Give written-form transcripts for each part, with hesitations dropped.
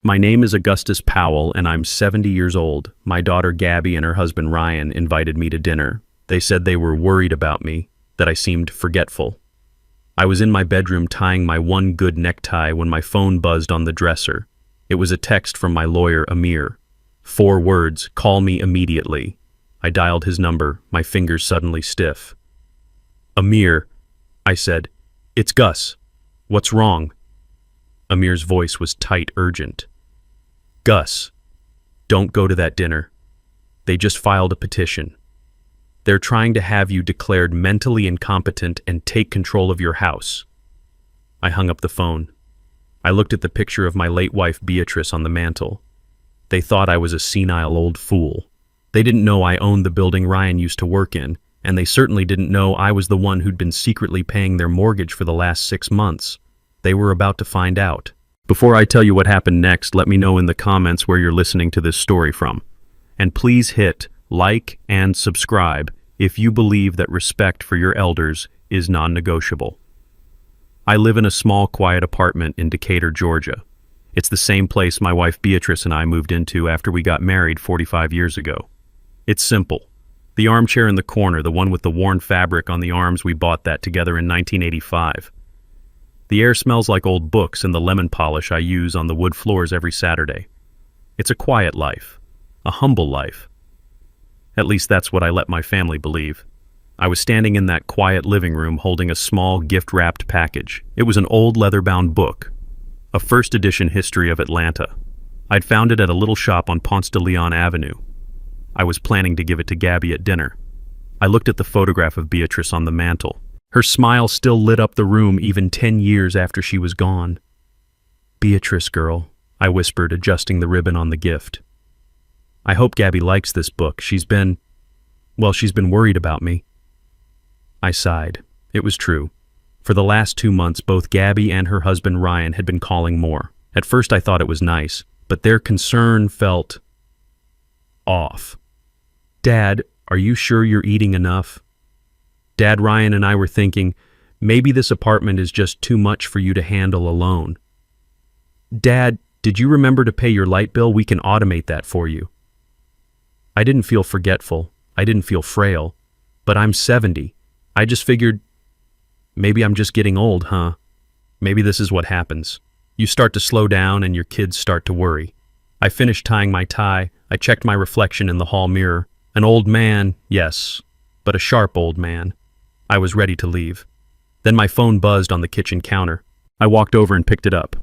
My name is Augustus Powell, and I'm 70 years old. My daughter Gabby and her husband Ryan invited me to dinner. They said they were worried about me, that I seemed forgetful. I was in my bedroom tying my one good necktie when my phone buzzed on the dresser. It was a text from my lawyer, Amir. 4 words, "Call me immediately." I dialed his number, my fingers suddenly stiff. "Amir," I said, "it's Gus. What's wrong?" Amir's voice was tight, urgent. "Gus, don't go to that dinner. They just filed a petition. They're trying to have you declared mentally incompetent and take control of your house." I hung up the phone. I looked at the picture of my late wife Beatrice on the mantel. They thought I was a senile old fool. They didn't know I owned the building Ryan used to work in, and they certainly didn't know I was the one who'd been secretly paying their mortgage for the last 6 months. They were about to find out. Before I tell you what happened next, let me know in the comments where you're listening to this story from. And please hit like and subscribe if you believe that respect for your elders is non-negotiable. I live in a small, quiet apartment in Decatur, Georgia. It's the same place my wife Beatrice and I moved into after we got married 45 years ago. It's simple. The armchair in the corner, the one with the worn fabric on the arms, we bought that together in 1985. The air smells like old books and the lemon polish I use on the wood floors every Saturday. It's a quiet life, a humble life. At least that's what I let my family believe. I was standing in that quiet living room holding a small gift-wrapped package. It was an old leather-bound book, a first edition history of Atlanta. I'd found it at a little shop on Ponce de Leon Avenue. I was planning to give it to Gabby at dinner. I looked at the photograph of Beatrice on the mantel. Her smile still lit up the room even 10 years after she was gone. "Beatrice, girl," I whispered, adjusting the ribbon on the gift. "I hope Gabby likes this book. She's been worried about me." I sighed. It was true. For the last 2 months, both Gabby and her husband Ryan had been calling more. At first I thought it was nice, but their concern felt off. "Dad, are you sure you're eating enough?" Dad, Ryan and I were thinking, maybe this apartment is just too much for you to handle alone. "Dad, did you remember to pay your light bill? We can automate that for you." I didn't feel forgetful. I didn't feel frail. But I'm 70. I just figured, maybe I'm just getting old, huh? Maybe this is what happens. You start to slow down and your kids start to worry. I finished tying my tie. I checked my reflection in the hall mirror. An old man, yes, but a sharp old man. I was ready to leave. Then my phone buzzed on the kitchen counter. I walked over and picked it up.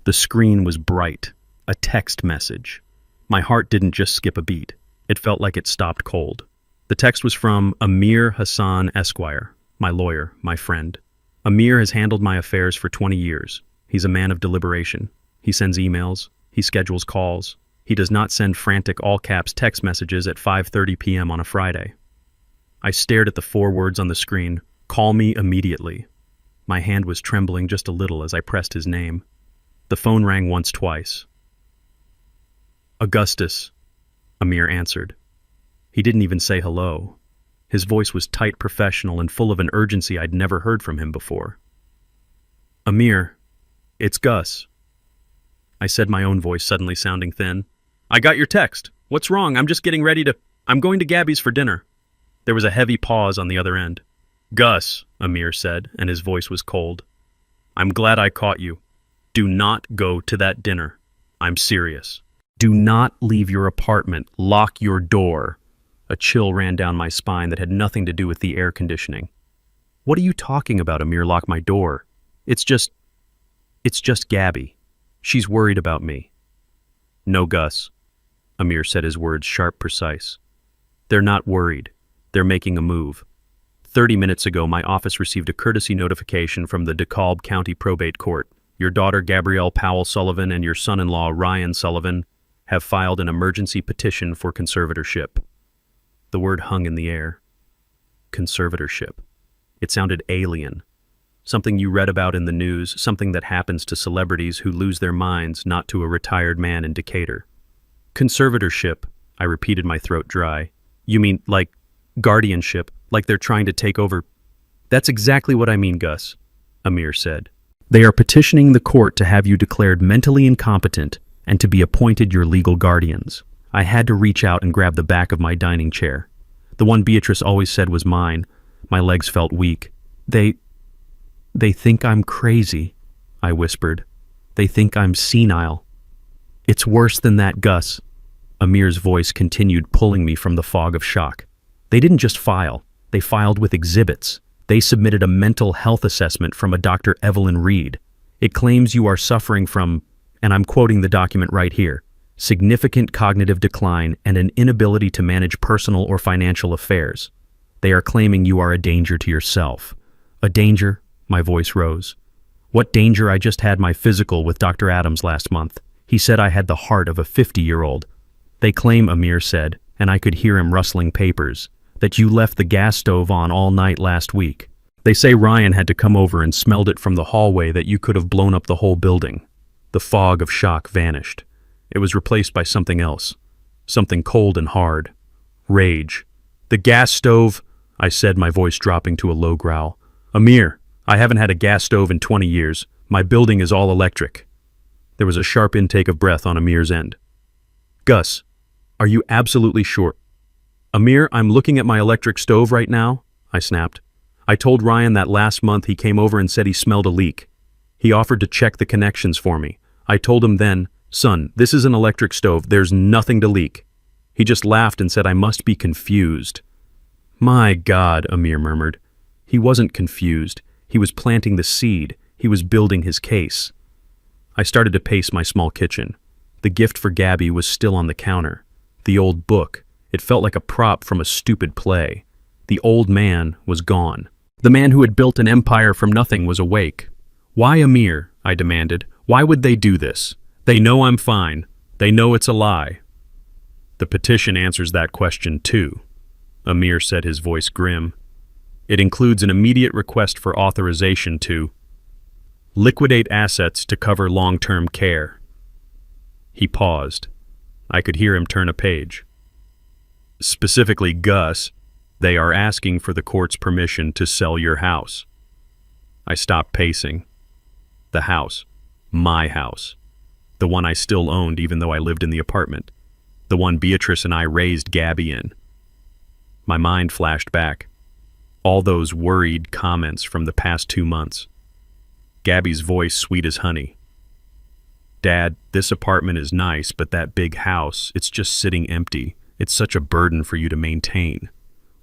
The screen was bright. A text message. My heart didn't just skip a beat. It felt like it stopped cold. The text was from Amir Hassan Esquire, my lawyer, my friend. Amir has handled my affairs for 20 years. He's a man of deliberation. He sends emails. He schedules calls. He does not send frantic all-caps text messages at 5:30 p.m. on a Friday. I stared at the 4 words on the screen, "Call me immediately." My hand was trembling just a little as I pressed his name. The phone rang once, twice. "Augustus," Amir answered. He didn't even say hello. His voice was tight, professional, and full of an urgency I'd never heard from him before. "Amir, it's Gus." I said, my own voice suddenly sounding thin. "I got your text. What's wrong? I'm going to Gabby's for dinner." There was a heavy pause on the other end. "Gus," Amir said, and his voice was cold. "I'm glad I caught you. Do not go to that dinner. I'm serious. Do not leave your apartment. Lock your door." A chill ran down my spine that had nothing to do with the air conditioning. "What are you talking about, Amir? Lock my door? It's just Gabby. She's worried about me." "No, Gus," Amir said, his words sharp, precise. "They're not worried. They're making a move. 30 minutes ago, my office received a courtesy notification from the DeKalb County Probate Court. Your daughter, Gabrielle Powell Sullivan, and your son-in-law, Ryan Sullivan, have filed an emergency petition for conservatorship." The word hung in the air. Conservatorship. It sounded alien. Something you read about in the news, something that happens to celebrities who lose their minds, not to a retired man in Decatur. "Conservatorship," I repeated, my throat dry. "You mean, like, guardianship, like they're trying to take over?" "That's exactly what I mean, Gus," Amir said. "They are petitioning the court to have you declared mentally incompetent and to be appointed your legal guardians. I had to reach out and grab the back of my dining chair. The one Beatrice always said was mine. My legs felt weak. They think I'm crazy, I whispered. They think I'm senile. It's worse than that, Gus. Amir's voice continued pulling me from the fog of shock. They didn't just file. They filed with exhibits. They submitted a mental health assessment from a Dr. Evelyn Reed. It claims you are suffering from, and I'm quoting the document right here, significant cognitive decline and an inability to manage personal or financial affairs. They are claiming you are a danger to yourself. A danger? My voice rose. What danger? I just had my physical with Dr. Adams last month. He said I had the heart of a 50-year-old. They claim, Amir said, and I could hear him rustling papers, that you left the gas stove on all night last week. They say Ryan had to come over and smelled it from the hallway, that you could have blown up the whole building. The fog of shock vanished. It was replaced by something else. Something cold and hard. Rage. The gas stove, I said, my voice dropping to a low growl. Amir, I haven't had a gas stove in 20 years. My building is all electric. There was a sharp intake of breath on Amir's end. Gus, are you absolutely sure? Amir, I'm looking at my electric stove right now, I snapped. I told Ryan that last month he came over and said he smelled a leak. He offered to check the connections for me. I told him then, son, this is an electric stove. There's nothing to leak. He just laughed and said I must be confused. My God, Amir murmured. He wasn't confused. He was planting the seed. He was building his case. I started to pace my small kitchen. The gift for Gabby was still on the counter. The old book. It felt like a prop from a stupid play. The old man was gone. The man who had built an empire from nothing was awake. Why Amir? I demanded. Why would they do this? They know I'm fine. They know it's a lie. The petition answers that question too, Amir said, his voice grim. It includes an immediate request for authorization to liquidate assets to cover long-term care. He paused. I could hear him turn a page. Specifically, Gus, they are asking for the court's permission to sell your house. I stopped pacing. The house. My house. The one I still owned even though I lived in the apartment. The one Beatrice and I raised Gabby in. My mind flashed back. All those worried comments from the past 2 months. Gabby's voice sweet as honey. Dad, this apartment is nice, but that big house, it's just sitting empty. It's such a burden for you to maintain.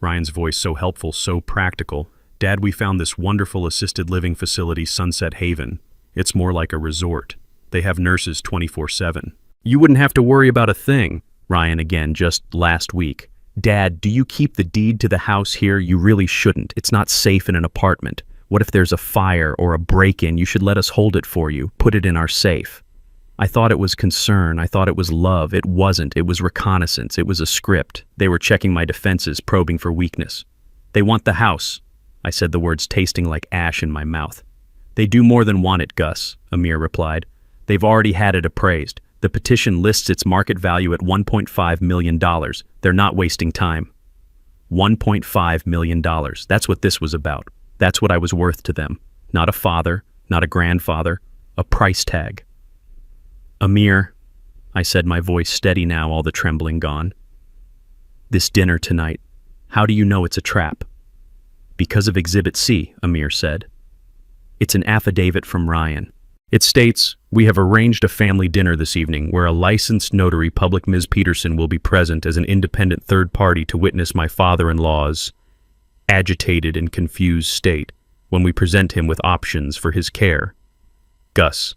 Ryan's voice so helpful, so practical. Dad, we found this wonderful assisted living facility, Sunset Haven. It's more like a resort. They have nurses 24/7. You wouldn't have to worry about a thing. Ryan again, just last week. Dad, do you keep the deed to the house here? You really shouldn't. It's not safe in an apartment. What if there's a fire or a break-in? You should let us hold it for you. Put it in our safe. I thought it was concern. I thought it was love. It wasn't. It was reconnaissance. It was a script. They were checking my defenses, probing for weakness. They want the house. I said, the words tasting like ash in my mouth. They do more than want it, Gus, Amir replied. They've already had it appraised. The petition lists its market value at $1.5 million. They're not wasting time. $1.5 million. That's what this was about. That's what I was worth to them. Not a father, not a grandfather, a price tag. Amir, I said, my voice steady now, all the trembling gone. This dinner tonight, how do you know it's a trap? Because of Exhibit C, Amir said. It's an affidavit from Ryan. It states, we have arranged a family dinner this evening where a licensed notary public, Ms. Peterson, will be present as an independent third party to witness my father-in-law's agitated and confused state when we present him with options for his care. Gus,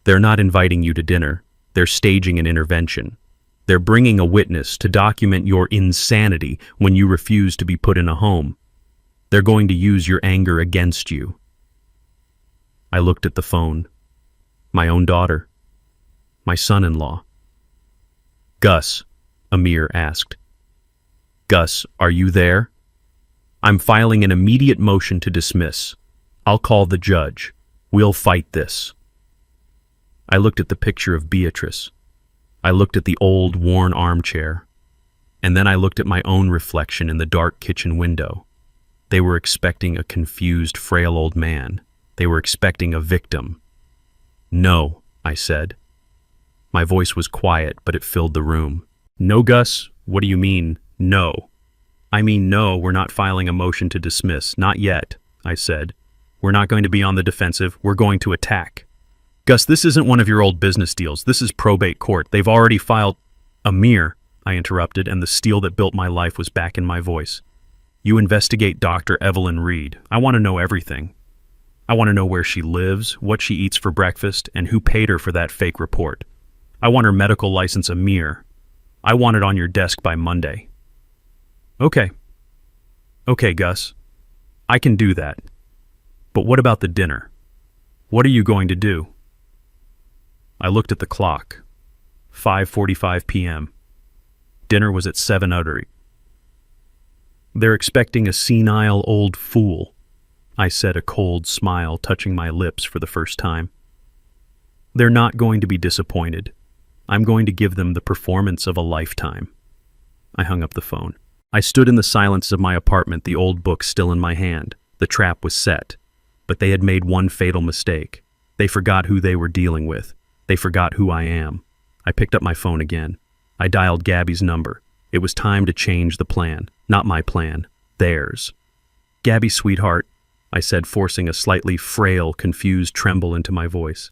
they're not inviting you to dinner. They're staging an intervention. They're bringing a witness to document your insanity when you refuse to be put in a home. They're going to use your anger against you. I looked at the phone. My own daughter. My son-in-law. Gus, Amir asked. Gus, are you there? I'm filing an immediate motion to dismiss. I'll call the judge. We'll fight this. I looked at the picture of Beatrice. I looked at the old, worn armchair. And then I looked at my own reflection in the dark kitchen window. They were expecting a confused, frail old man. They were expecting a victim. No, I said. My voice was quiet, but it filled the room. No, Gus, what do you mean, no? I mean, no, we're not filing a motion to dismiss. Not yet, I said. We're not going to be on the defensive. We're going to attack. Gus, this isn't one of your old business deals. This is probate court. They've already filed. Amir, I interrupted, and the steel that built my life was back in my voice. You investigate Dr. Evelyn Reed. I want to know everything. I want to know where she lives, what she eats for breakfast, and who paid her for that fake report. I want her medical license, Amir. I want it on your desk by Monday. Okay. Okay, Gus. I can do that. But what about the dinner? What are you going to do? I looked at the clock. 5:45 p.m. Dinner was at 7:30. They're expecting a senile old fool, I said, a cold smile touching my lips for the first time. They're not going to be disappointed. I'm going to give them the performance of a lifetime. I hung up the phone. I stood in the silence of my apartment, the old book still in my hand. The trap was set. But they had made one fatal mistake. They forgot who they were dealing with. They forgot who I am. I picked up my phone again. I dialed Gabby's number. It was time to change the plan. Not my plan. Theirs. Gabby, sweetheart, I said, forcing a slightly frail, confused tremble into my voice.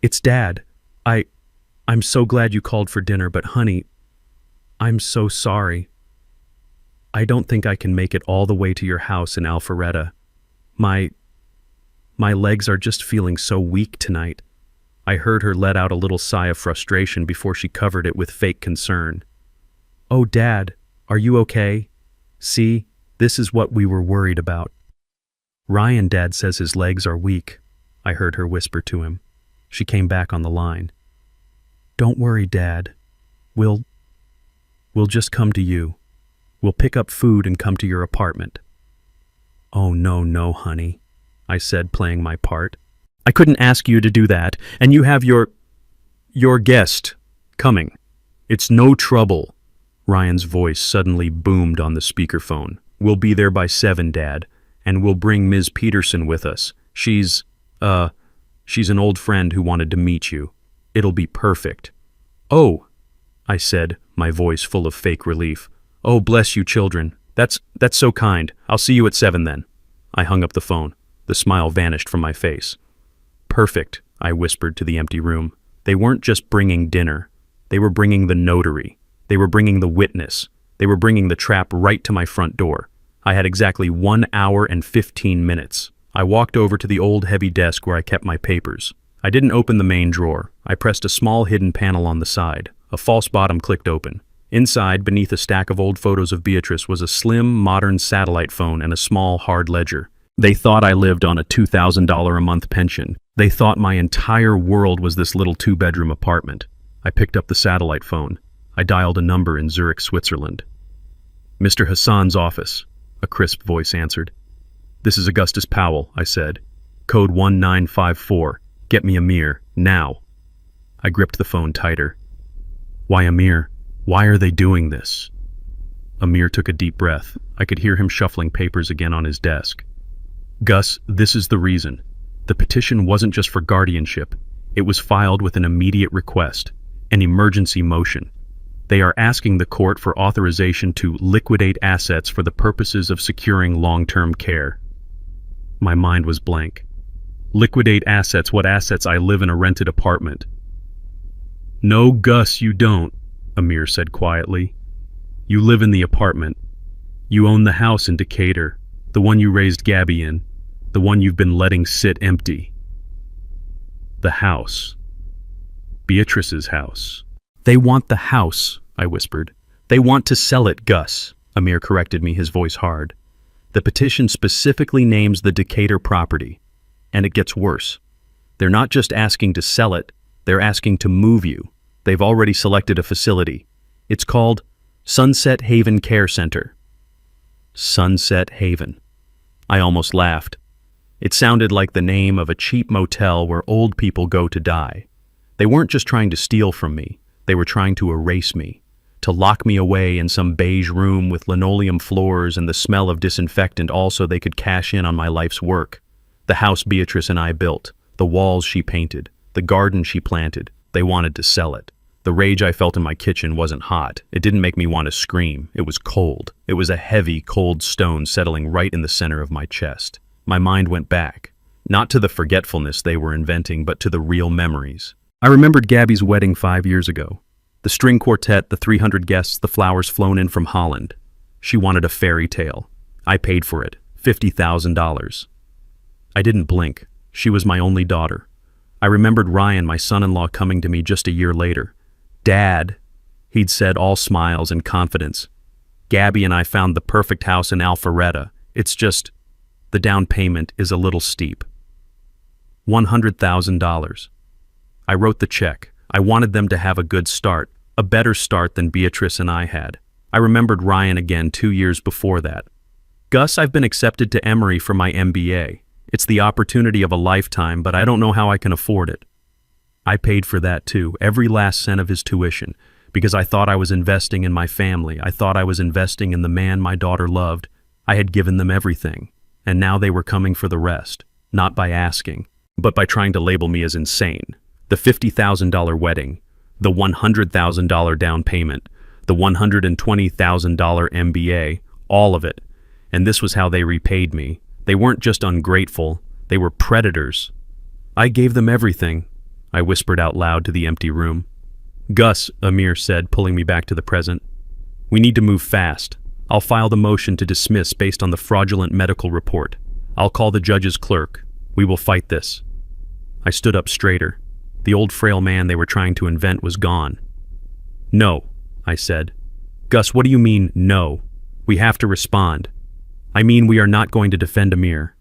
It's Dad. I'm so glad you called for dinner, but honey, I'm so sorry. I don't think I can make it all the way to your house in Alpharetta. My legs are just feeling so weak tonight. I heard her let out a little sigh of frustration before she covered it with fake concern. Oh, Dad, are you okay? See, this is what we were worried about. Ryan, Dad says his legs are weak, I heard her whisper to him. She came back on the line. Don't worry, Dad. We'll just come to you. We'll pick up food and come to your apartment. Oh, no, honey, I said, playing my part. I couldn't ask you to do that, and you have your guest coming. It's no trouble. Ryan's voice suddenly boomed on the speakerphone. We'll be there by 7, Dad, and we'll bring Ms. Peterson with us. She's an old friend who wanted to meet you. It'll be perfect. Oh, I said, my voice full of fake relief. Oh, bless you, children. That's so kind. I'll see you at 7 then. I hung up the phone. The smile vanished from my face. Perfect, I whispered to the empty room. They weren't just bringing dinner. They were bringing the notary. They were bringing the witness. They were bringing the trap right to my front door. I had exactly 1 hour and 15 minutes. I walked over to the old heavy desk where I kept my papers. I didn't open the main drawer. I pressed a small hidden panel on the side. A false bottom clicked open. Inside, beneath a stack of old photos of Beatrice, was a slim, modern satellite phone and a small, hard ledger. They thought I lived on a $2,000 a month pension. They thought my entire world was this little 2-bedroom apartment. I picked up the satellite phone. I dialed a number in Zurich, Switzerland. Mr. Hassan's office, a crisp voice answered. This is Augustus Powell, I said. Code 1954. Get me Amir, now. I gripped the phone tighter. Why, Amir? Why are they doing this? Amir took a deep breath. I could hear him shuffling papers again on his desk. Gus, this is the reason. The petition wasn't just for guardianship. It was filed with an immediate request, an emergency motion. They are asking the court for authorization to liquidate assets for the purposes of securing long-term care. My mind was blank. Liquidate assets? What assets? I live in a rented apartment. No, Gus, you don't, Amir said quietly. You live in the apartment. You own the house in Decatur, the one you raised Gabby in, the one you've been letting sit empty. The house. Beatrice's house. They want the house, I whispered. They want to sell it, Gus, Amir corrected me, his voice hard. The petition specifically names the Decatur property. And it gets worse. They're not just asking to sell it, they're asking to move you. They've already selected a facility. It's called Sunset Haven Care Center. Sunset Haven. I almost laughed. It sounded like the name of a cheap motel where old people go to die. They weren't just trying to steal from me. They were trying to erase me, to lock me away in some beige room with linoleum floors and the smell of disinfectant, also they could cash in on my life's work. The house Beatrice and I built, the walls she painted, the garden she planted, they wanted to sell it. The rage I felt in my kitchen wasn't hot. It didn't make me want to scream. It was cold. It was a heavy, cold stone settling right in the center of my chest. My mind went back, not to the forgetfulness they were inventing, but to the real memories. I remembered Gabby's wedding 5 years ago. The string quartet, the 300 guests, the flowers flown in from Holland. She wanted a fairy tale. I paid for it, $50,000. I didn't blink. She was my only daughter. I remembered Ryan, my son-in-law, coming to me just a year later. "Dad," he'd said, all smiles and confidence. "Gabby and I found the perfect house in Alpharetta. It's just, the down payment is a little steep." $100,000. I wrote the check. I wanted them to have a good start, a better start than Beatrice and I had. I remembered Ryan again 2 years before that. "Gus, I've been accepted to Emory for my MBA. It's the opportunity of a lifetime, but I don't know how I can afford it." I paid for that too, every last cent of his tuition, because I thought I was investing in my family. I thought I was investing in the man my daughter loved. I had given them everything, and now they were coming for the rest, not by asking, but by trying to label me as insane. The $50,000 wedding, the $100,000 down payment, the $120,000 MBA, all of it. And this was how they repaid me. They weren't just ungrateful, they were predators. "I gave them everything," I whispered out loud to the empty room. "Gus," Amir said, pulling me back to the present. "We need to move fast. I'll file the motion to dismiss based on the fraudulent medical report. I'll call the judge's clerk. We will fight this." I stood up straighter. The old frail man they were trying to invent was gone. "No," I said. "Gus, what do you mean, no? We have to respond. I mean, we are not going to defend Amir."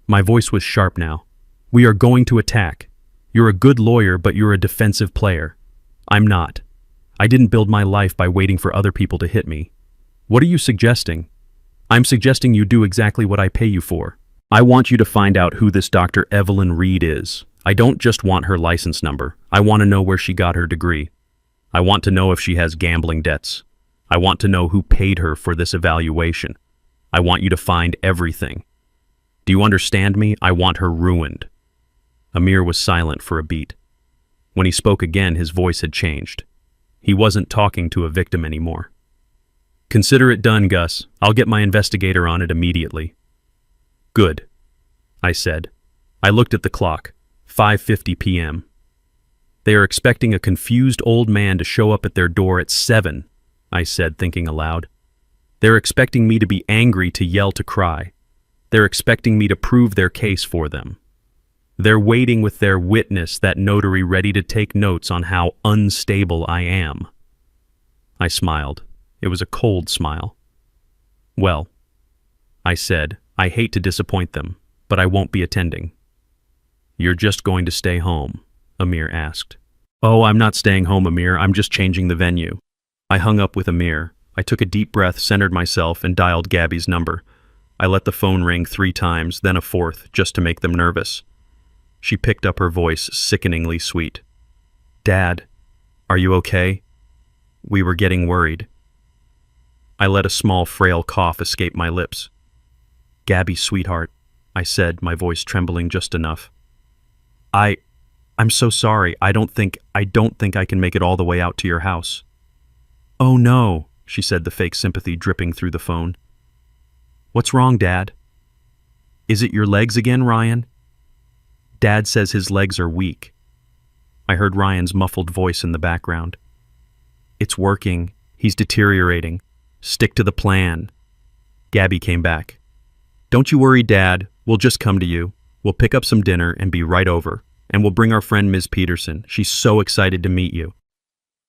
My voice was sharp now. "We are going to attack. You're a good lawyer, but you're a defensive player. I'm not. I didn't build my life by waiting for other people to hit me. What are you suggesting?" "I'm suggesting you do exactly what I pay you for. I want you to find out who this Dr. Evelyn Reed is. I don't just want her license number. I want to know where she got her degree. I want to know if she has gambling debts. I want to know who paid her for this evaluation. I want you to find everything. Do you understand me? I want her ruined." Amir was silent for a beat. When he spoke again, his voice had changed. He wasn't talking to a victim anymore. "Consider it done, Gus. I'll get my investigator on it immediately." "Good," I said. I looked at the clock. 5:50 p.m. "They are expecting a confused old man to show up at their door at 7, I said, thinking aloud. "They're expecting me to be angry, to yell, to cry. They're expecting me to prove their case for them. They're waiting with their witness, that notary, ready to take notes on how unstable I am." I smiled. It was a cold smile. "Well," I said, "I hate to disappoint them, but I won't be attending." "You're just going to stay home?" Amir asked. "Oh, I'm not staying home, Amir. I'm just changing the venue." I hung up with Amir. I took a deep breath, centered myself, and dialed Gabby's number. I let the phone ring 3 times, then a 4th, just to make them nervous. She picked up, her voice sickeningly sweet. "Dad, are you okay? We were getting worried." I let a small, frail cough escape my lips. "Gabby, sweetheart," I said, my voice trembling just enough. I'm so sorry. I don't think I can make it all the way out to your house." "Oh no," she said, the fake sympathy dripping through the phone. "What's wrong, Dad?" "Is it your legs again, Ryan?" "Dad says his legs are weak." I heard Ryan's muffled voice in the background. "It's working. He's deteriorating. Stick to the plan." Gabby came back. "Don't you worry, Dad. We'll just come to you. We'll pick up some dinner and be right over. And we'll bring our friend Ms. Peterson. She's so excited to meet you."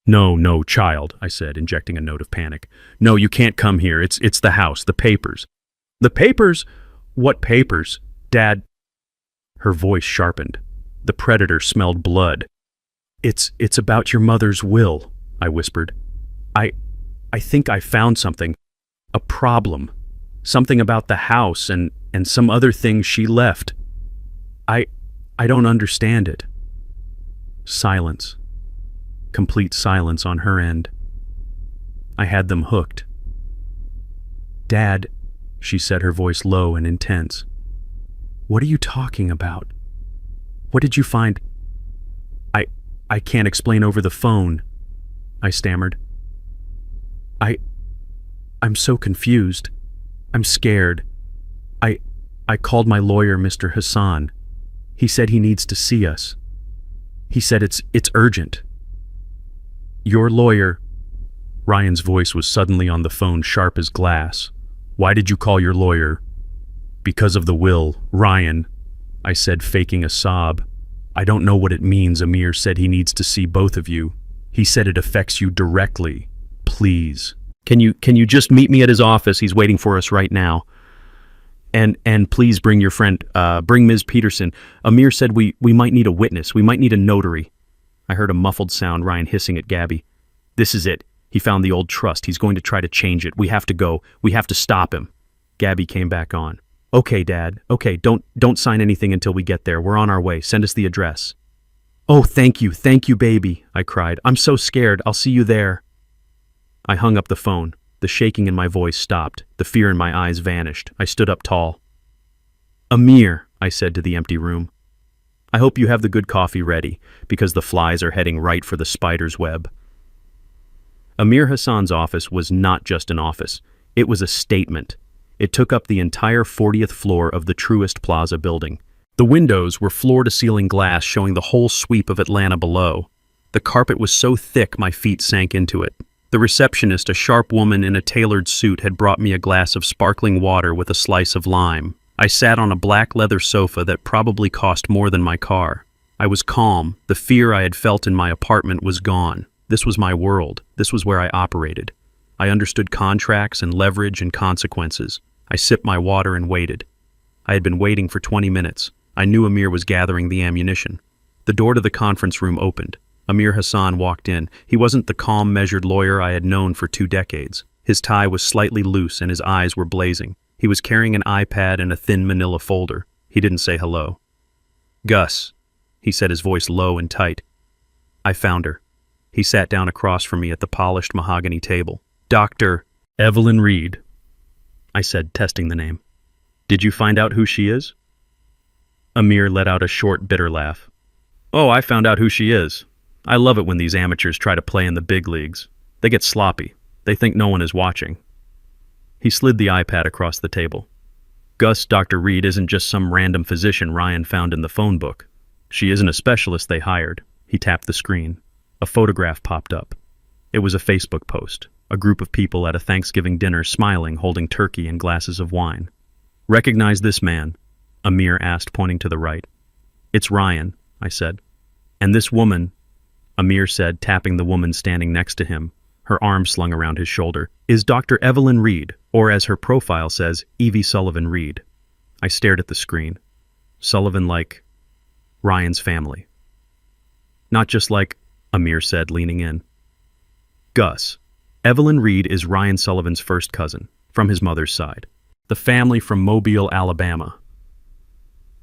No, child," I said, injecting a note of panic. "No, you can't come here. It's the house, the papers." "The papers? What papers? Dad?" Her voice sharpened. The predator smelled blood. It's about your mother's will," I whispered. I think I found something. A problem. Something about the house and some other things she left. I don't understand it." Silence. Complete silence on her end. I had them hooked. "Dad," she said, her voice low and intense. "What are you talking about? What did you find?" I can't explain over the phone," I stammered. I... I'm so confused. I'm scared. I called my lawyer, Mr. Hassan. He said he needs to see us. He said it's urgent. Your lawyer... Ryan's voice was suddenly on the phone, sharp as glass. Why did you call your lawyer? Because of the will, Ryan, I said, faking a sob. I don't know what it means. Amir said he needs to see both of you. He said it affects you directly. Please. Can you just meet me at his office? He's waiting for us right now. And please bring your friend, bring Ms. Peterson. Amir said we might need a witness. We might need a notary. I heard a muffled sound, Ryan hissing at Gabby. This is it. He found the old trust. He's going to try to change it. We have to go. We have to stop him. Gabby came back on. Okay, Dad. Okay, don't sign anything until we get there. We're on our way. Send us the address. Oh, thank you, baby, I cried. I'm so scared. I'll see you there. I hung up the phone. The shaking in my voice stopped. The fear in my eyes vanished. I stood up tall. Amir, I said to the empty room. I hope you have the good coffee ready, because the flies are heading right for the spider's web. Amir Hassan's office was not just an office. It was a statement. It took up the entire 40th floor of the Truist Plaza building. The windows were floor-to-ceiling glass showing the whole sweep of Atlanta below. The carpet was so thick my feet sank into it. The receptionist, a sharp woman in a tailored suit, had brought me a glass of sparkling water with a slice of lime. I sat on a black leather sofa that probably cost more than my car. I was calm. The fear I had felt in my apartment was gone. This was my world. This was where I operated. I understood contracts and leverage and consequences. I sipped my water and waited. I had been waiting for 20 minutes. I knew Amir was gathering the ammunition. The door to the conference room opened. Amir Hassan walked in. He wasn't the calm, measured lawyer I had known for 2 decades. His tie was slightly loose and his eyes were blazing. He was carrying an iPad and a thin manila folder. He didn't say hello. Gus, he said, his voice low and tight. I found her. He sat down across from me at the polished mahogany table. Dr. Evelyn Reed, I said, testing the name. Did you find out who she is? Amir let out a short, bitter laugh. Oh, I found out who she is. I love it when these amateurs try to play in the big leagues. They get sloppy. They think no one is watching. He slid the iPad across the table. Gus, Dr. Reed isn't just some random physician Ryan found in the phone book. She isn't a specialist they hired. He tapped the screen. A photograph popped up. It was a Facebook post. A group of people at a Thanksgiving dinner smiling, holding turkey and glasses of wine. Recognize this man? Amir asked, pointing to the right. It's Ryan, I said. And this woman, Amir said, tapping the woman standing next to him, her arm slung around his shoulder, is Dr. Evelyn Reed, or as her profile says, Evie Sullivan Reed. I stared at the screen. Sullivan like Ryan's family. Not just like, Amir said, leaning in. Gus, Evelyn Reed is Ryan Sullivan's first cousin, from his mother's side. The family from Mobile, Alabama.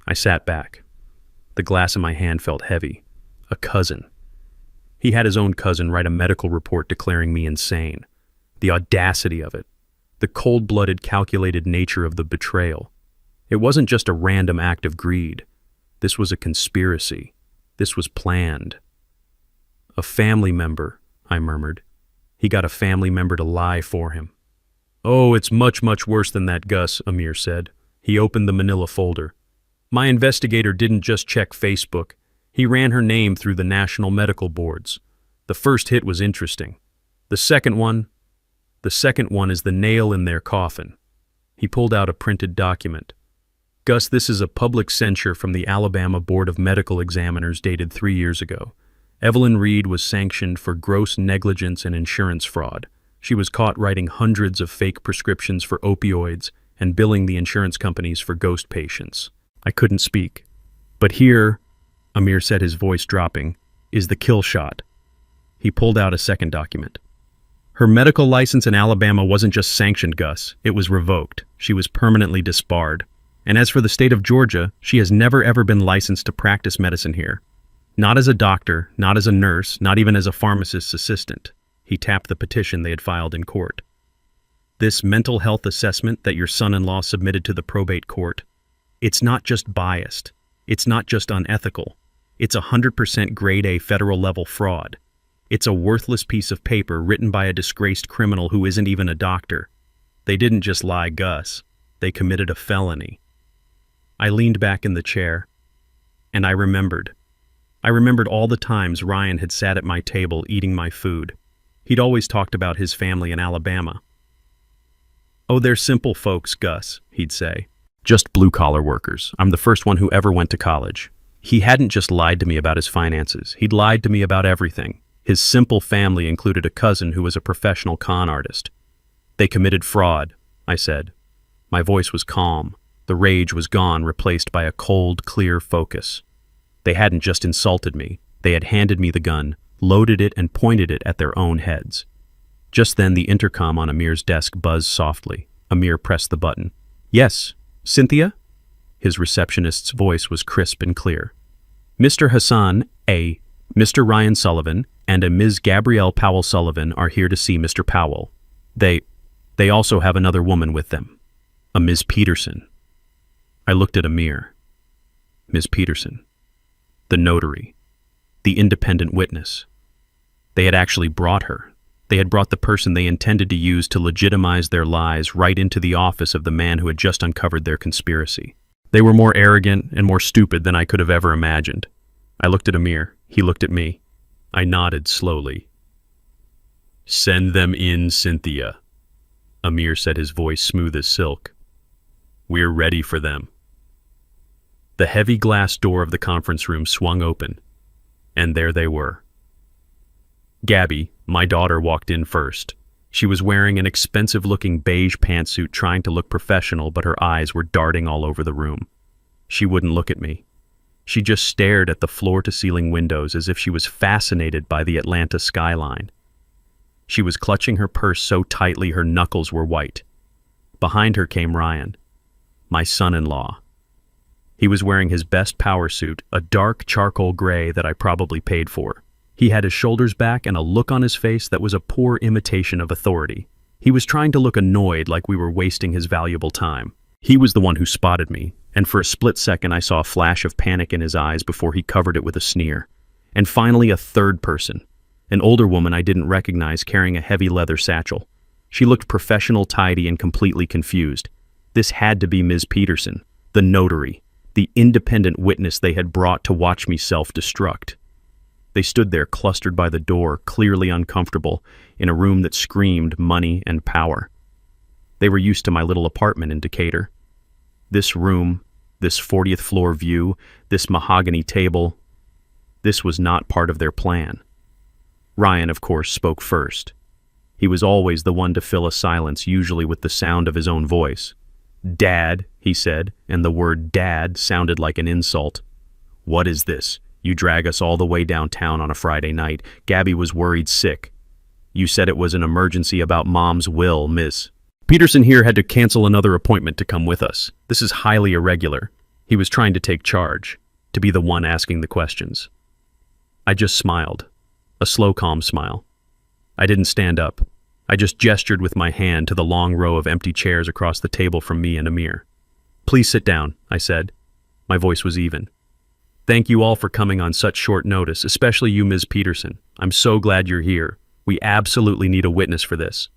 I sat back. The glass in my hand felt heavy. A cousin. He had his own cousin write a medical report declaring me insane. The audacity of it. The cold-blooded, calculated nature of the betrayal. It wasn't just a random act of greed. This was a conspiracy. This was planned. A family member, I murmured. He got a family member to lie for him. Oh, it's much, much worse than that, Gus, Amir said. He opened the manila folder. My investigator didn't just check Facebook. He ran her name through the national medical boards. The first hit was interesting. The second one is the nail in their coffin. He pulled out a printed document. Gus, this is a public censure from the Alabama Board of Medical Examiners dated 3 years ago. Evelyn Reed was sanctioned for gross negligence and insurance fraud. She was caught writing hundreds of fake prescriptions for opioids and billing the insurance companies for ghost patients. I couldn't speak. But here, Amir said, his voice dropping, is the kill shot. He pulled out a second document. Her medical license in Alabama wasn't just sanctioned, Gus. It was revoked. She was permanently disbarred. And as for the state of Georgia, she has never ever been licensed to practice medicine here. Not as a doctor, not as a nurse, not even as a pharmacist's assistant. He tapped the petition they had filed in court. This mental health assessment that your son-in-law submitted to the probate court, it's not just biased. It's not just unethical. It's 100% grade A federal level fraud. It's a worthless piece of paper written by a disgraced criminal who isn't even a doctor. They didn't just lie, Gus. They committed a felony. I leaned back in the chair, and I remembered. I remembered all the times Ryan had sat at my table eating my food. He'd always talked about his family in Alabama. "Oh, they're simple folks, Gus," he'd say. "Just blue-collar workers. I'm the first one who ever went to college." He hadn't just lied to me about his finances. He'd lied to me about everything. His simple family included a cousin who was a professional con artist. "They committed fraud," I said. My voice was calm. The rage was gone, replaced by a cold, clear focus. They hadn't just insulted me. They had handed me the gun, loaded it, and pointed it at their own heads. Just then, the intercom on Amir's desk buzzed softly. Amir pressed the button. "Yes, Cynthia?" His receptionist's voice was crisp and clear. "Mr. Hassan, a Mr. Ryan Sullivan, and a Ms. Gabrielle Powell Sullivan are here to see Mr. Powell. They also have another woman with them, a Ms. Peterson." I looked at Amir. Ms. Peterson. The notary. The independent witness. They had actually brought her. They had brought the person they intended to use to legitimize their lies right into the office of the man who had just uncovered their conspiracy. They were more arrogant and more stupid than I could have ever imagined. I looked at Amir. He looked at me. I nodded slowly. "Send them in, Cynthia," Amir said, his voice smooth as silk. "We're ready for them." The heavy glass door of the conference room swung open, and there they were. Gabby, my daughter, walked in first. She was wearing an expensive-looking beige pantsuit, trying to look professional, but her eyes were darting all over the room. She wouldn't look at me. She just stared at the floor-to-ceiling windows as if she was fascinated by the Atlanta skyline. She was clutching her purse so tightly her knuckles were white. Behind her came Ryan, my son-in-law. He was wearing his best power suit, a dark charcoal gray that I probably paid for. He had his shoulders back and a look on his face that was a poor imitation of authority. He was trying to look annoyed, like we were wasting his valuable time. He was the one who spotted me, and for a split second I saw a flash of panic in his eyes before he covered it with a sneer. And finally, a third person, an older woman I didn't recognize, carrying a heavy leather satchel. She looked professional, tidy, and completely confused. This had to be Ms. Peterson, the notary, the independent witness they had brought to watch me self-destruct. They stood there, clustered by the door, clearly uncomfortable, in a room that screamed money and power. They were used to my little apartment in Decatur. This room, this 40th floor view, this mahogany table, this was not part of their plan. Ryan, of course, spoke first. He was always the one to fill a silence, usually with the sound of his own voice. "Dad," he said, and the word "dad" sounded like an insult. "What is this? You drag us all the way downtown on a Friday night. Gabby was worried sick. You said it was an emergency about Mom's will, Miss. Peterson here had to cancel another appointment to come with us. This is highly irregular." He was trying to take charge, to be the one asking the questions. I just smiled, a slow, calm smile. I didn't stand up. I just gestured with my hand to the long row of empty chairs across the table from me and Amir. "Please sit down," I said. My voice was even. "Thank you all for coming on such short notice, especially you, Ms. Peterson. I'm so glad you're here. We absolutely need a witness for this."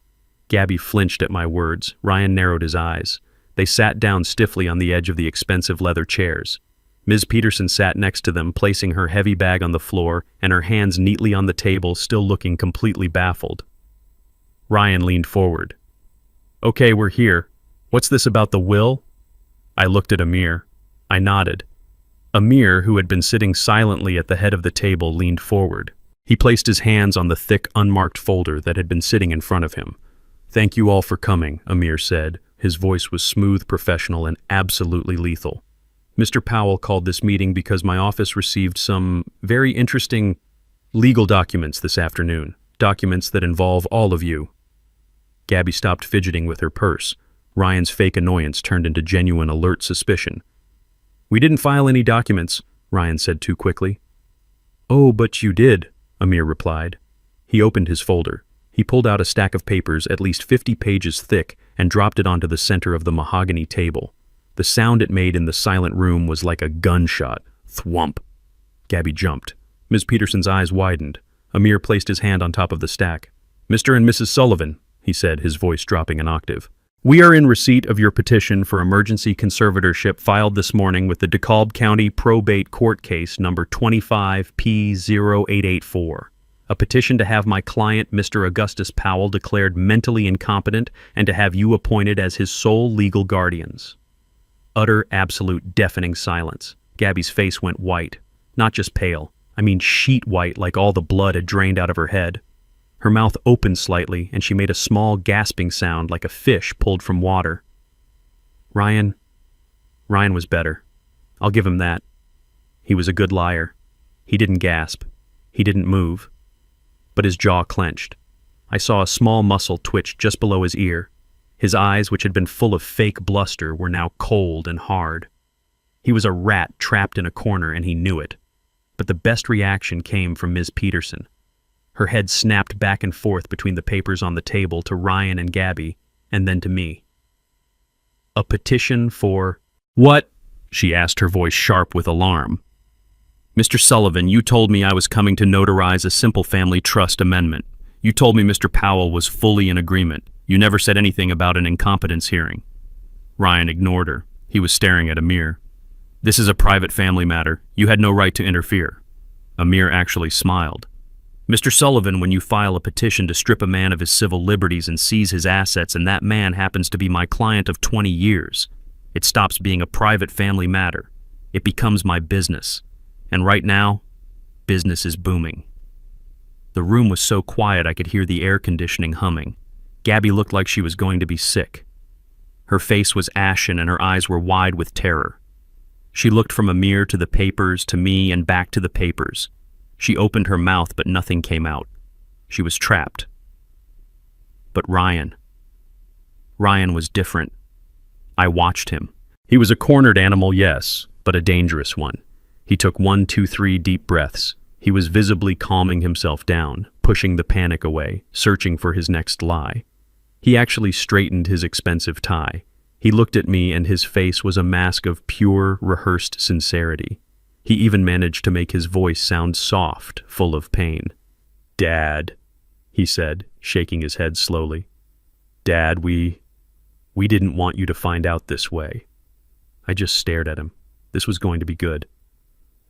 Gabby flinched at my words. Ryan narrowed his eyes. They sat down stiffly on the edge of the expensive leather chairs. Ms. Peterson sat next to them, placing her heavy bag on the floor and her hands neatly on the table, still looking completely baffled. Ryan leaned forward. "Okay, we're here. What's this about the will?" I looked at Amir. I nodded. Amir, who had been sitting silently at the head of the table, leaned forward. He placed his hands on the thick, unmarked folder that had been sitting in front of him. "Thank you all for coming," Amir said. His voice was smooth, professional, and absolutely lethal. "Mr. Powell called this meeting because my office received some very interesting legal documents this afternoon, documents that involve all of you." Gabby stopped fidgeting with her purse. Ryan's fake annoyance turned into genuine, alert suspicion. "We didn't file any documents," Ryan said too quickly. "Oh, but you did," Amir replied. He opened his folder. He pulled out a stack of papers at least 50 pages thick and dropped it onto the center of the mahogany table. The sound it made in the silent room was like a gunshot. Thwump. Gabby jumped. Ms. Peterson's eyes widened. Amir placed his hand on top of the stack. "Mr. and Mrs. Sullivan," he said, his voice dropping an octave. "We are in receipt of your petition for emergency conservatorship filed this morning with the DeKalb County Probate Court Case number 25P0884. A petition to have my client, Mr. Augustus Powell, declared mentally incompetent and to have you appointed as his sole legal guardians." Utter, absolute, deafening silence. Gabby's face went white. Not just pale. I mean sheet white, like all the blood had drained out of her head. Her mouth opened slightly, and she made a small gasping sound like a fish pulled from water. Ryan was better. I'll give him that. He was a good liar. He didn't gasp. He didn't move. But his jaw clenched. I saw a small muscle twitch just below his ear. His eyes, which had been full of fake bluster, were now cold and hard. He was a rat trapped in a corner, and he knew it. But the best reaction came from Ms. Peterson. Her head snapped back and forth between the papers on the table to Ryan and Gabby, and then to me. "A petition for—" "What?" she asked, her voice sharp with alarm. "Mr. Sullivan, you told me I was coming to notarize a simple family trust amendment. You told me Mr. Powell was fully in agreement. You never said anything about an incompetence hearing." Ryan ignored her. He was staring at Amir. "This is a private family matter. You had no right to interfere." Amir actually smiled. "Mr. Sullivan, when you file a petition to strip a man of his civil liberties and seize his assets, and that man happens to be my client of 20 years, it stops being a private family matter. It becomes my business. And right now, business is booming." The room was so quiet I could hear the air conditioning humming. Gabby looked like she was going to be sick. Her face was ashen and her eyes were wide with terror. She looked from Amir to the papers, to me, and back to the papers. She opened her mouth, but nothing came out. She was trapped. But Ryan was different. I watched him. He was a cornered animal, yes, but a dangerous one. He took 1, 2, 3 deep breaths. He was visibly calming himself down, pushing the panic away, searching for his next lie. He actually straightened his expensive tie. He looked at me, and his face was a mask of pure, rehearsed sincerity. He even managed to make his voice sound soft, full of pain. "Dad," he said, shaking his head slowly. "Dad, we didn't want you to find out this way." I just stared at him. This was going to be good.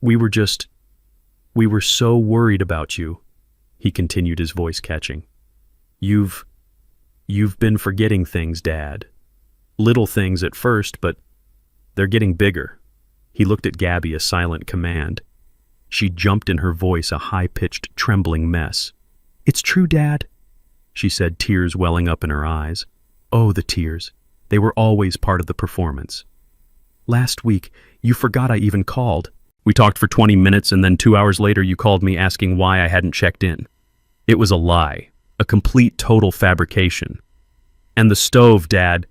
We were so worried about you," he continued, his voice catching. You've been forgetting things, Dad. Little things at first, but they're getting bigger." He looked at Gabby, a silent command. She jumped in her voice, a high-pitched, trembling mess. "It's true, Dad," she said, tears welling up in her eyes. Oh, the tears. They were always part of the performance. "Last week, you forgot I even called. We talked for 20 minutes, and then 2 hours later you called me asking why I hadn't checked in. It was a lie, a complete, total fabrication. And the stove, Dad,"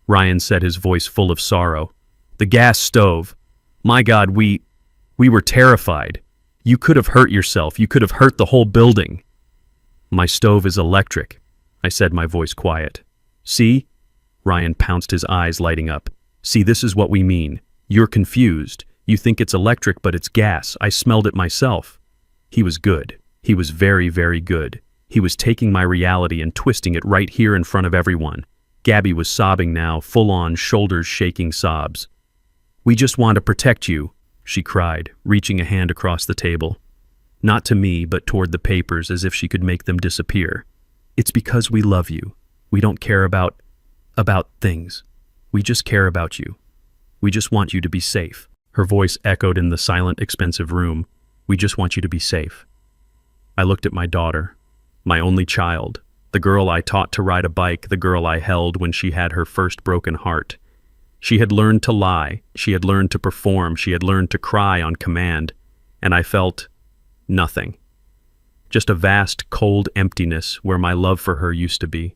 Ryan said, his voice full of sorrow. "The gas stove. My God, we were terrified. You could have hurt yourself. You could have hurt the whole building." "My stove is electric," I said, my voice quiet. "See?" Ryan pounced, his eyes lighting up. "See, this is what we mean. You're confused. You think it's electric, but it's gas. I smelled it myself." He was good. He was very, very good. He was taking my reality and twisting it right here in front of everyone. Gabby was sobbing now, full-on, shoulders-shaking sobs. "We just want to protect you," she cried, reaching a hand across the table. Not to me, but toward the papers, as if she could make them disappear. "It's because we love you. We don't care about things. We just care about you. We just want you to be safe." Her voice echoed in the silent, expensive room. "We just want you to be safe." I looked at my daughter, my only child, the girl I taught to ride a bike, the girl I held when she had her first broken heart. She had learned to lie, she had learned to perform, she had learned to cry on command, and I felt nothing. Just a vast, cold emptiness where my love for her used to be.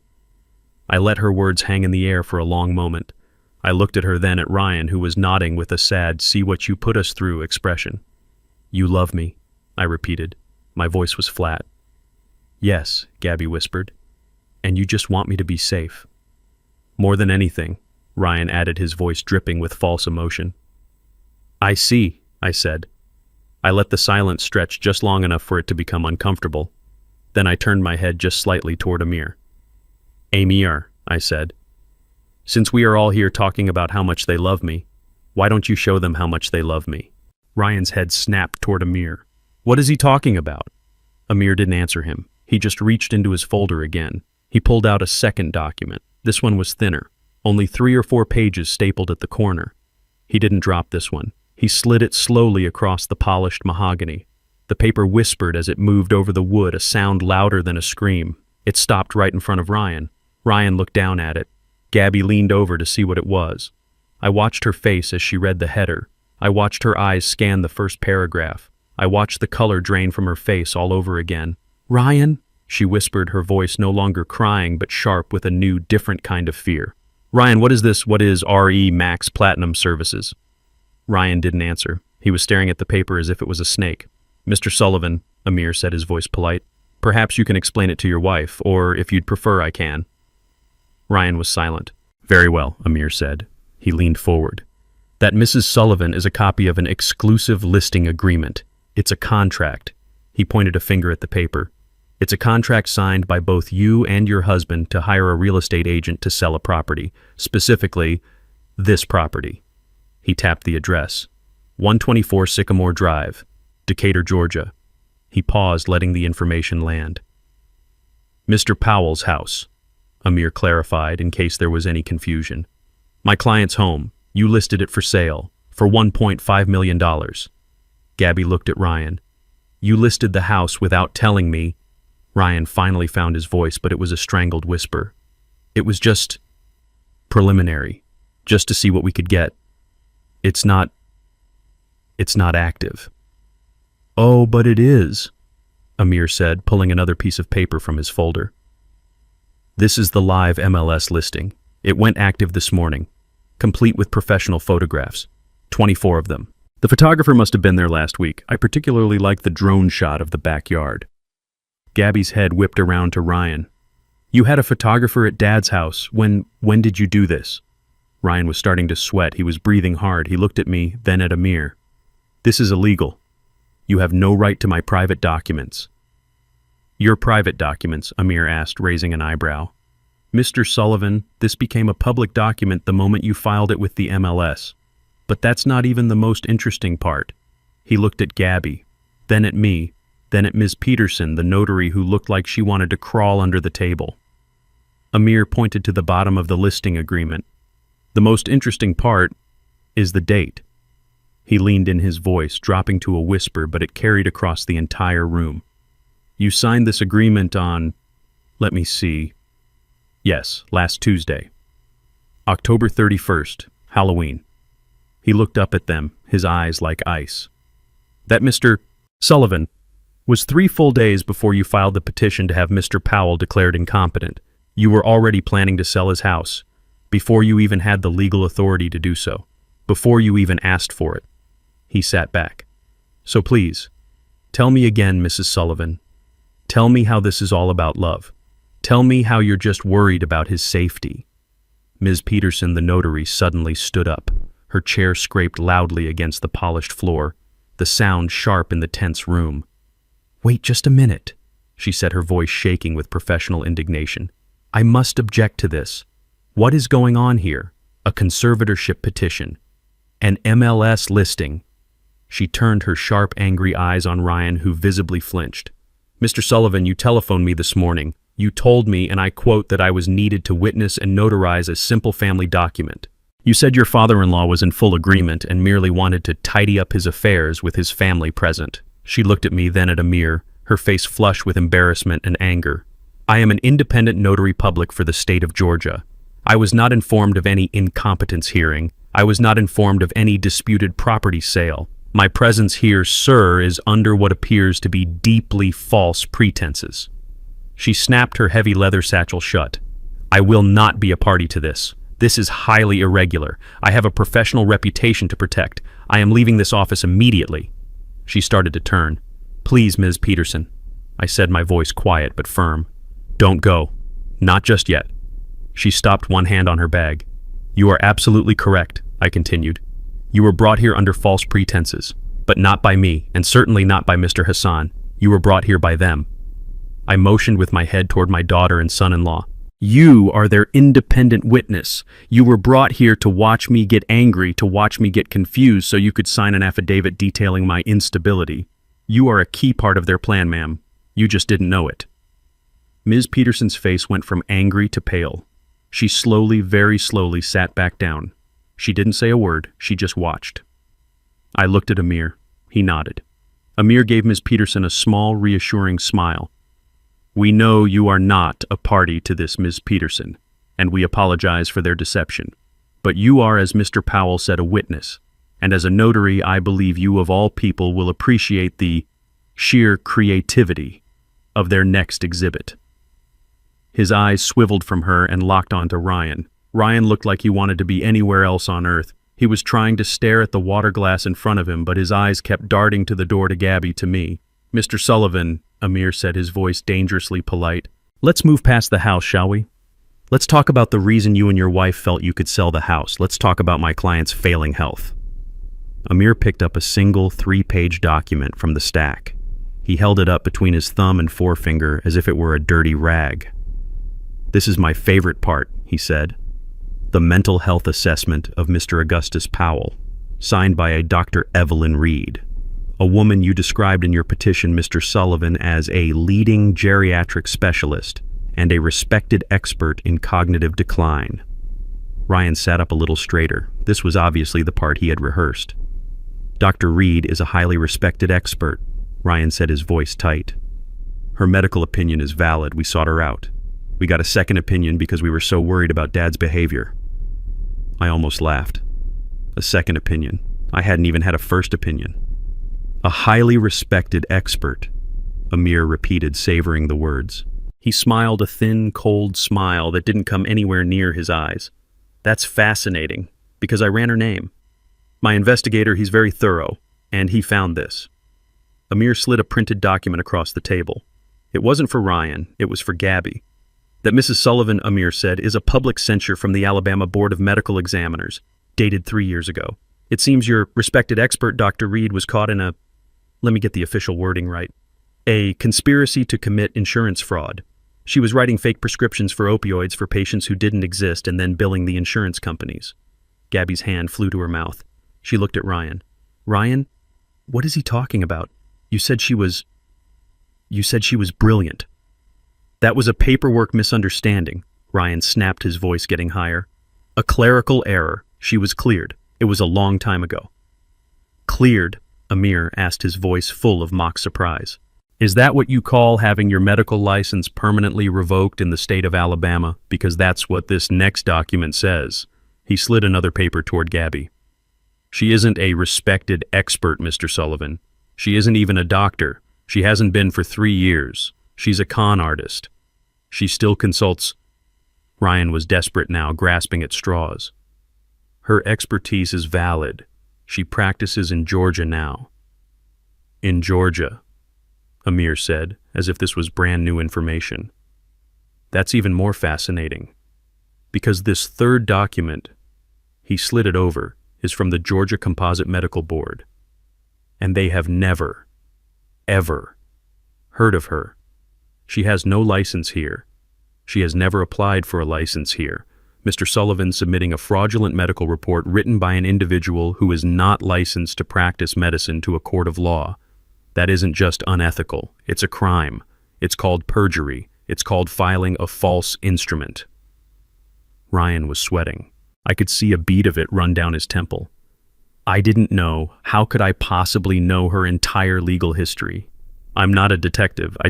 I let her words hang in the air for a long moment. I looked at her, then at Ryan, who was nodding with a sad, "See what you put us through" expression. "You love me," I repeated. My voice was flat. "Yes," Gabby whispered. "And you just want me to be safe." "More than anything," Ryan added, his voice dripping with false emotion. "I see," I said. I let the silence stretch just long enough for it to become uncomfortable. Then I turned my head just slightly toward Amir. Amir, I said, since we are all here talking about how much they love me, why don't you show them how much they love me? Ryan's head snapped toward Amir. What is he talking about? Amir didn't answer him. He just reached into his folder again. He pulled out a second document. This one was thinner, only 3 or 4 pages stapled at the corner. He didn't drop this one. He slid it slowly across the polished mahogany. The paper whispered as it moved over the wood, a sound louder than a scream. It stopped right in front of Ryan. Ryan looked down at it. Gabby leaned over to see what it was. I watched her face as she read the header. I watched her eyes scan the first paragraph. I watched the color drain from her face all over again. Ryan, she whispered, her voice no longer crying but sharp with a new, different kind of fear. Ryan, what is this? What is RE Max Platinum Services? Ryan didn't answer. He was staring at the paper as if it was a snake. Mr. Sullivan, Amir said, his voice polite. Perhaps you can explain it to your wife, or if you'd prefer, I can. Ryan was silent. Very well, Amir said. He leaned forward. That Mrs. Sullivan is a copy of an exclusive listing agreement. It's a contract. He pointed a finger at the paper. It's a contract signed by both you and your husband to hire a real estate agent to sell a property, specifically this property. He tapped the address. 124 Sycamore Drive, Decatur, Georgia. He paused, letting the information land. Mr. Powell's house, Amir clarified in case there was any confusion. My client's home. You listed it for sale for $1.5 million. Gabby looked at Ryan. You listed the house without telling me. Ryan finally found his voice, but it was a strangled whisper. It was just preliminary, just to see what we could get. It's not active. Oh, but it is, Amir said, pulling another piece of paper from his folder. This is the live MLS listing. It went active this morning, complete with professional photographs, 24 of them. The photographer must have been there last week. I particularly like the drone shot of the backyard. Gabby's head whipped around to Ryan. You had a photographer at Dad's house. When did you do this? Ryan was starting to sweat. He was breathing hard. He looked at me, then at Amir. This is illegal. You have no right to my private documents. Your private documents, Amir asked, raising an eyebrow. Mr. Sullivan, this became a public document the moment you filed it with the MLS. But that's not even the most interesting part. He looked at Gabby, then at me, then at Ms. Peterson, the notary who looked like she wanted to crawl under the table. Amir pointed to the bottom of the listing agreement. The most interesting part is the date. He leaned in, his voice dropping to a whisper, but it carried across the entire room. You signed this agreement on, let me see. Yes, last Tuesday. October 31st, Halloween. He looked up at them, his eyes like ice. That Mr. Sullivan was 3 full days before you filed the petition to have Mr. Powell declared incompetent. You were already planning to sell his house, before you even had the legal authority to do so, before you even asked for it. He sat back. So please, tell me again, Mrs. Sullivan. Tell me how this is all about love. Tell me how you're just worried about his safety. Ms. Peterson, the notary, suddenly stood up. Her chair scraped loudly against the polished floor, the sound sharp in the tense room. Wait just a minute, she said, her voice shaking with professional indignation. I must object to this. What is going on here? A conservatorship petition. An MLS listing. She turned her sharp, angry eyes on Ryan, who visibly flinched. Mr. Sullivan, you telephoned me this morning. You told me, and I quote, that I was needed to witness and notarize a simple family document. You said your father-in-law was in full agreement and merely wanted to tidy up his affairs with his family present. She looked at me, then at Amir, her face flushed with embarrassment and anger. I am an independent notary public for the state of Georgia. I was not informed of any incompetence hearing. I was not informed of any disputed property sale. My presence here, sir, is under what appears to be deeply false pretenses. She snapped her heavy leather satchel shut. I will not be a party to this. This is highly irregular. I have a professional reputation to protect. I am leaving this office immediately. She started to turn. Please, Ms. Peterson. I said, my voice quiet but firm. Don't go. Not just yet. She stopped, one hand on her bag. You are absolutely correct, I continued. You were brought here under false pretenses. But not by me, and certainly not by Mr. Hassan. You were brought here by them. I motioned with my head toward my daughter and son-in-law. You are their independent witness. You were brought here to watch me get angry, to watch me get confused so you could sign an affidavit detailing my instability. You are a key part of their plan, ma'am. You just didn't know it. Ms. Peterson's face went from angry to pale. She slowly, very slowly sat back down. She didn't say a word, she just watched. I looked at Amir. He nodded. Amir gave Ms. Peterson a small, reassuring smile. We know you are not a party to this, Ms. Peterson, and we apologize for their deception. But you are, as Mr. Powell said, a witness, and as a notary, I believe you of all people will appreciate the sheer creativity of their next exhibit. His eyes swiveled from her and locked onto Ryan. Ryan looked like he wanted to be anywhere else on earth. He was trying to stare at the water glass in front of him, but his eyes kept darting to the door to Gabby, to me. Mr. Sullivan, Amir said, his voice dangerously polite. Let's move past the house, shall we? Let's talk about the reason you and your wife felt you could sell the house. Let's talk about my client's failing health. Amir picked up a single 3-page document from the stack. He held it up between his thumb and forefinger as if it were a dirty rag. This is my favorite part, he said. The mental health assessment of Mr. Augustus Powell, signed by a Dr. Evelyn Reed, a woman you described in your petition, Mr. Sullivan, as a leading geriatric specialist and a respected expert in cognitive decline. Ryan sat up a little straighter. This was obviously the part he had rehearsed. Dr. Reed is a highly respected expert, Ryan said, his voice tight. Her medical opinion is valid. We sought her out. We got a second opinion because we were so worried about Dad's behavior. I almost laughed. A second opinion. I hadn't even had a first opinion. A highly respected expert, Amir repeated, savoring the words. He smiled a thin, cold smile that didn't come anywhere near his eyes. That's fascinating, because I ran her name. My investigator, he's very thorough, and he found this. Amir slid a printed document across the table. It wasn't for Ryan, it was for Gabby. That Mrs. Sullivan, Amir said, is a public censure from the Alabama Board of Medical Examiners, dated 3 years ago. It seems your respected expert, Dr. Reed, was caught in let me get the official wording right, a conspiracy to commit insurance fraud. She was writing fake prescriptions for opioids for patients who didn't exist and then billing the insurance companies. Gabby's hand flew to her mouth. She looked at Ryan. Ryan, what is he talking about? You said she was brilliant. That was a paperwork misunderstanding. Ryan snapped, his voice getting higher. A clerical error. She was cleared. It was a long time ago. Cleared? Amir asked, his voice full of mock surprise. Is that what you call having your medical license permanently revoked in the state of Alabama? Because that's what this next document says. He slid another paper toward Gabby. She isn't a respected expert, Mr. Sullivan. She isn't even a doctor. She hasn't been for 3 years. She's a con artist. She still consults. Ryan was desperate now, grasping at straws. Her expertise is valid. She practices in Georgia now. In Georgia, Amir said, as if this was brand new information. That's even more fascinating, because this third document, he slid it over, is from the Georgia Composite Medical Board, and they have never, ever heard of her. She has no license here. She has never applied for a license here. Mr. Sullivan submitting a fraudulent medical report written by an individual who is not licensed to practice medicine to a court of law. That isn't just unethical. It's a crime. It's called perjury. It's called filing a false instrument. Ryan was sweating. I could see a bead of it run down his temple. I didn't know. How could I possibly know her entire legal history? I'm not a detective. I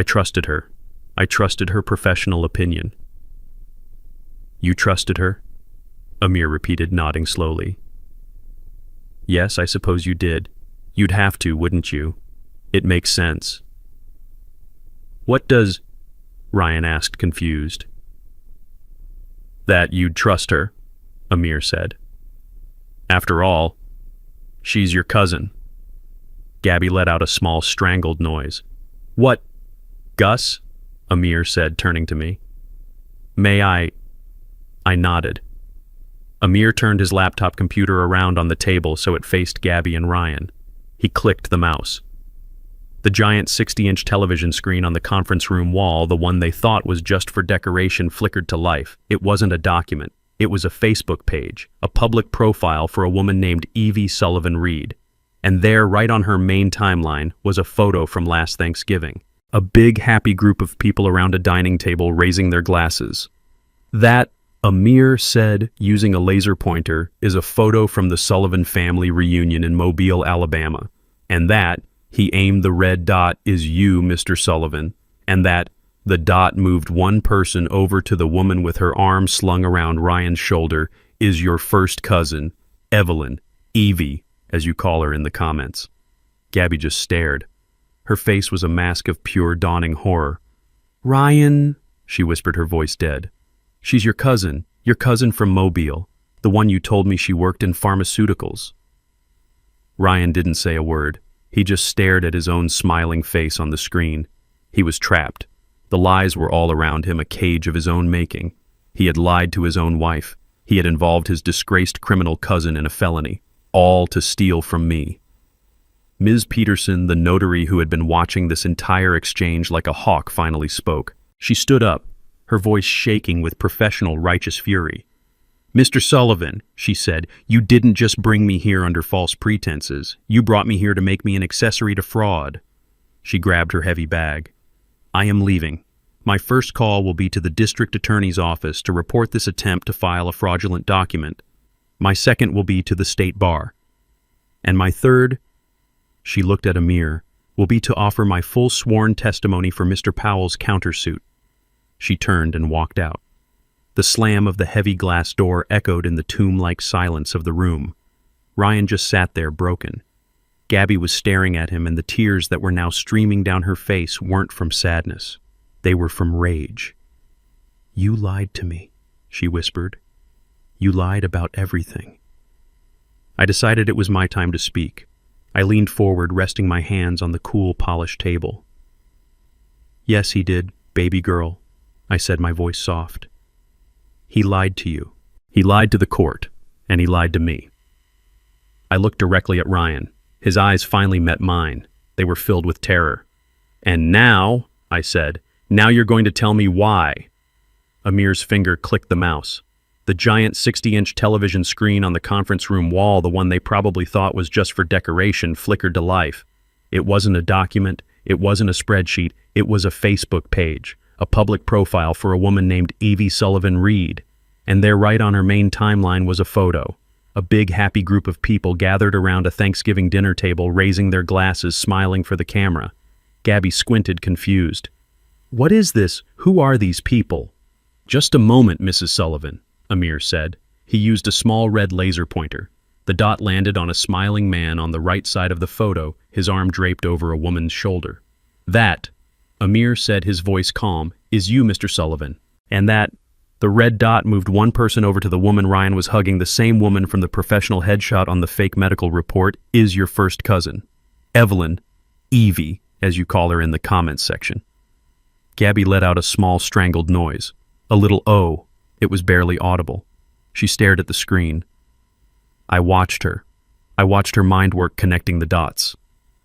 trusted her. I trusted her professional opinion. You trusted her? Amir repeated, nodding slowly. Yes, I suppose you did. You'd have to, wouldn't you? It makes sense. What does... Ryan asked, confused. That you'd trust her, Amir said. After all, she's your cousin. Gabby let out a small strangled noise. What? Gus? Amir said, turning to me. May I nodded. Amir turned his laptop computer around on the table so it faced Gabby and Ryan. He clicked the mouse. The giant 60-inch television screen on the conference room wall, the one they thought was just for decoration, flickered to life. It wasn't a document. It was a Facebook page, a public profile for a woman named Evie Sullivan Reed. And there, right on her main timeline, was a photo from last Thanksgiving. A big, happy group of people around a dining table raising their glasses. That, Amir said, using a laser pointer, is a photo from the Sullivan family reunion in Mobile, Alabama. And that, he aimed the red dot, is you, Mr. Sullivan. And that, the dot moved one person over to the woman with her arm slung around Ryan's shoulder, is your first cousin, Evelyn, Evie, as you call her in the comments. Gabby just stared. Her face was a mask of pure dawning horror. Ryan, she whispered, her voice dead. She's your cousin from Mobile, the one you told me she worked in pharmaceuticals. Ryan didn't say a word. He just stared at his own smiling face on the screen. He was trapped. The lies were all around him, a cage of his own making. He had lied to his own wife. He had involved his disgraced criminal cousin in a felony, all to steal from me. Ms. Peterson, the notary who had been watching this entire exchange like a hawk, finally spoke. She stood up, her voice shaking with professional righteous fury. Mr. Sullivan, she said, you didn't just bring me here under false pretenses. You brought me here to make me an accessory to fraud. She grabbed her heavy bag. I am leaving. My first call will be to the district attorney's office to report this attempt to file a fraudulent document. My second will be to the state bar. And my third, she looked at Amir, will be to offer my full sworn testimony for Mr. Powell's countersuit. She turned and walked out. The slam of the heavy glass door echoed in the tomb-like silence of the room. Ryan just sat there, broken. Gabby was staring at him, and the tears that were now streaming down her face weren't from sadness. They were from rage. You lied to me, she whispered. You lied about everything. I decided it was my time to speak. I leaned forward, resting my hands on the cool, polished table. Yes, he did, baby girl, I said, my voice soft. He lied to you. He lied to the court, and he lied to me. I looked directly at Ryan. His eyes finally met mine. They were filled with terror. And now, I said, now you're going to tell me why. Amir's finger clicked the mouse. The giant 60-inch television screen on the conference room wall, the one they probably thought was just for decoration, flickered to life. It wasn't a document. It wasn't a spreadsheet. It was a Facebook page, a public profile for a woman named Evie Sullivan Reed. And there, right on her main timeline, was a photo. A big, happy group of people gathered around a Thanksgiving dinner table, raising their glasses, smiling for the camera. Gabby squinted, confused. What is this? Who are these people? Just a moment, Mrs. Sullivan, Amir said. He used a small red laser pointer. The dot landed on a smiling man on the right side of the photo, his arm draped over a woman's shoulder. That, Amir said, his voice calm, is you, Mr. Sullivan. And that, the red dot moved one person over to the woman Ryan was hugging, the same woman from the professional headshot on the fake medical report, is your first cousin. Evelyn, Evie, as you call her in the comments section. Gabby let out a small strangled noise. A little "oh." It was barely audible. She stared at the screen. I watched her. I watched her mind work connecting the dots.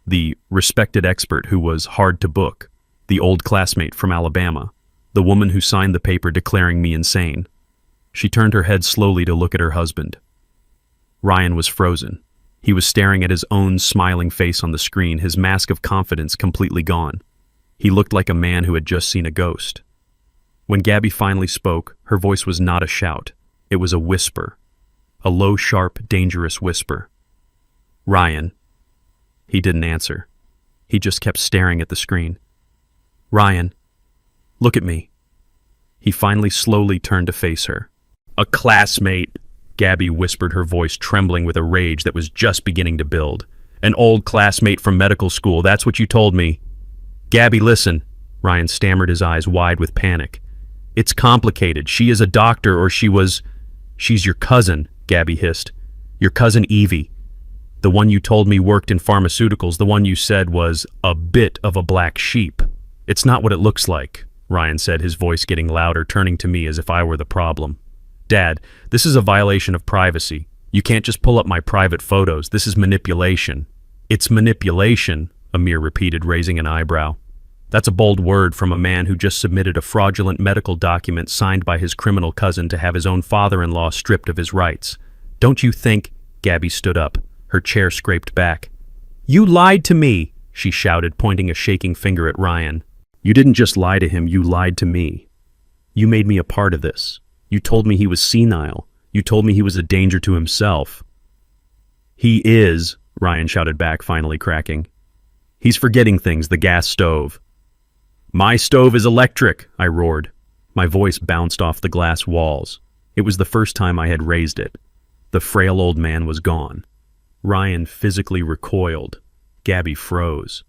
The respected expert who was hard to book. The old classmate from Alabama. The woman who signed the paper declaring me insane. She turned her head slowly to look at her husband. Ryan was frozen. He was staring at his own smiling face on the screen, his mask of confidence completely gone. He looked like a man who had just seen a ghost. When Gabby finally spoke, her voice was not a shout. It was a whisper. A low, sharp, dangerous whisper. Ryan. He didn't answer. He just kept staring at the screen. Ryan, look at me. He finally slowly turned to face her. A classmate, Gabby whispered, her voice trembling with a rage that was just beginning to build. An old classmate from medical school, that's what you told me. Gabby, listen. Ryan stammered, his eyes wide with panic. It's complicated. She is a doctor, or she's your cousin, Gabby hissed. Your cousin Evie. The one you told me worked in pharmaceuticals, the one you said was a bit of a black sheep. It's not what it looks like, Ryan said, his voice getting louder, turning to me as if I were the problem. Dad, this is a violation of privacy. You can't just pull up my private photos. This is manipulation. It's manipulation, Amir repeated, raising an eyebrow. That's a bold word from a man who just submitted a fraudulent medical document signed by his criminal cousin to have his own father-in-law stripped of his rights. Don't you think? Gabby stood up, her chair scraped back. You lied to me, she shouted, pointing a shaking finger at Ryan. You didn't just lie to him, you lied to me. You made me a part of this. You told me he was senile. You told me he was a danger to himself. He is, Ryan shouted back, finally cracking. He's forgetting things, the gas stove. My stove is electric, I roared. My voice bounced off the glass walls. It was the first time I had raised it. The frail old man was gone. Ryan physically recoiled. Gabby froze.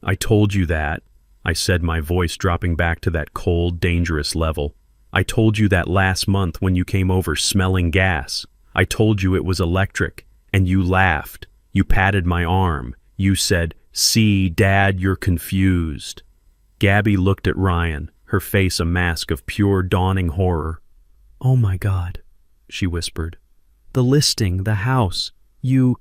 I told you that, I said, my voice dropping back to that cold, dangerous level. I told you that last month when you came over smelling gas. I told you it was electric, and you laughed. You patted my arm. You said, "See, Dad, you're confused." Gabby looked at Ryan, her face a mask of pure dawning horror. Oh my God, she whispered. The listing, the house. You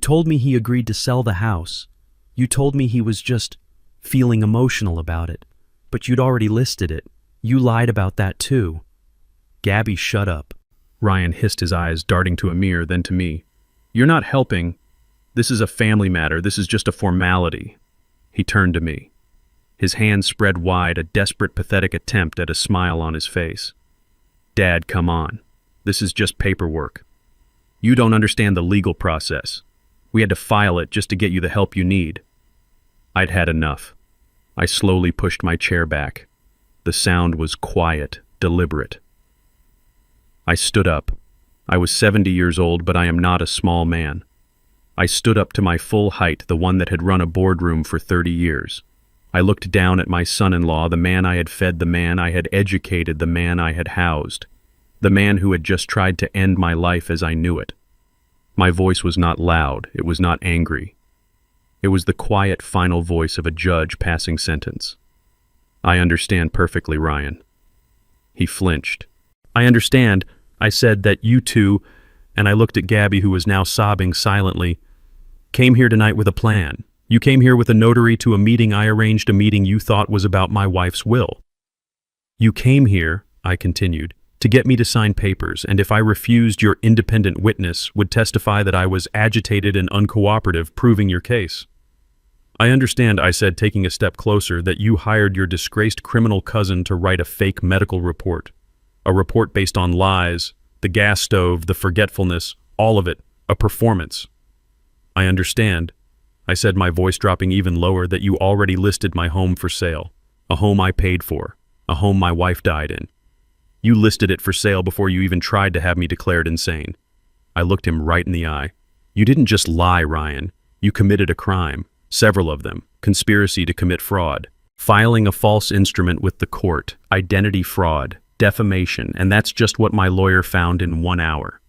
told me he agreed to sell the house. You told me he was just feeling emotional about it, but you'd already listed it. You lied about that too. Gabby, shut up. Ryan hissed, his eyes darting to Amir, then to me. You're not helping. This is a family matter. This is just a formality. He turned to me. His hands spread wide, a desperate, pathetic attempt at a smile on his face. Dad, come on. This is just paperwork. You don't understand the legal process. We had to file it just to get you the help you need. I'd had enough. I slowly pushed my chair back. The sound was quiet, deliberate. I stood up. I was 70 years old, but I am not a small man. I stood up to my full height, the one that had run a boardroom for 30 years. I looked down at my son-in-law, the man I had fed, the man I had educated, the man I had housed, the man who had just tried to end my life as I knew it. My voice was not loud, it was not angry. It was the quiet, final voice of a judge passing sentence. I understand perfectly, Ryan. He flinched. I understand, I said, that you two, and I looked at Gabby, who was now sobbing silently, came here tonight with a plan. You came here with a notary to a meeting I arranged, a meeting you thought was about my wife's will. You came here, I continued, to get me to sign papers, and if I refused, your independent witness would testify that I was agitated and uncooperative, proving your case. I understand, I said, taking a step closer, that you hired your disgraced criminal cousin to write a fake medical report. A report based on lies, the gas stove, the forgetfulness, all of it, a performance. I understand, I said, my voice dropping even lower, that you already listed my home for sale, a home I paid for, a home my wife died in. You listed it for sale before you even tried to have me declared insane. I looked him right in the eye. You didn't just lie, Ryan. You committed a crime, several of them, conspiracy to commit fraud, filing a false instrument with the court, identity fraud, defamation, and that's just what my lawyer found in 1 hour.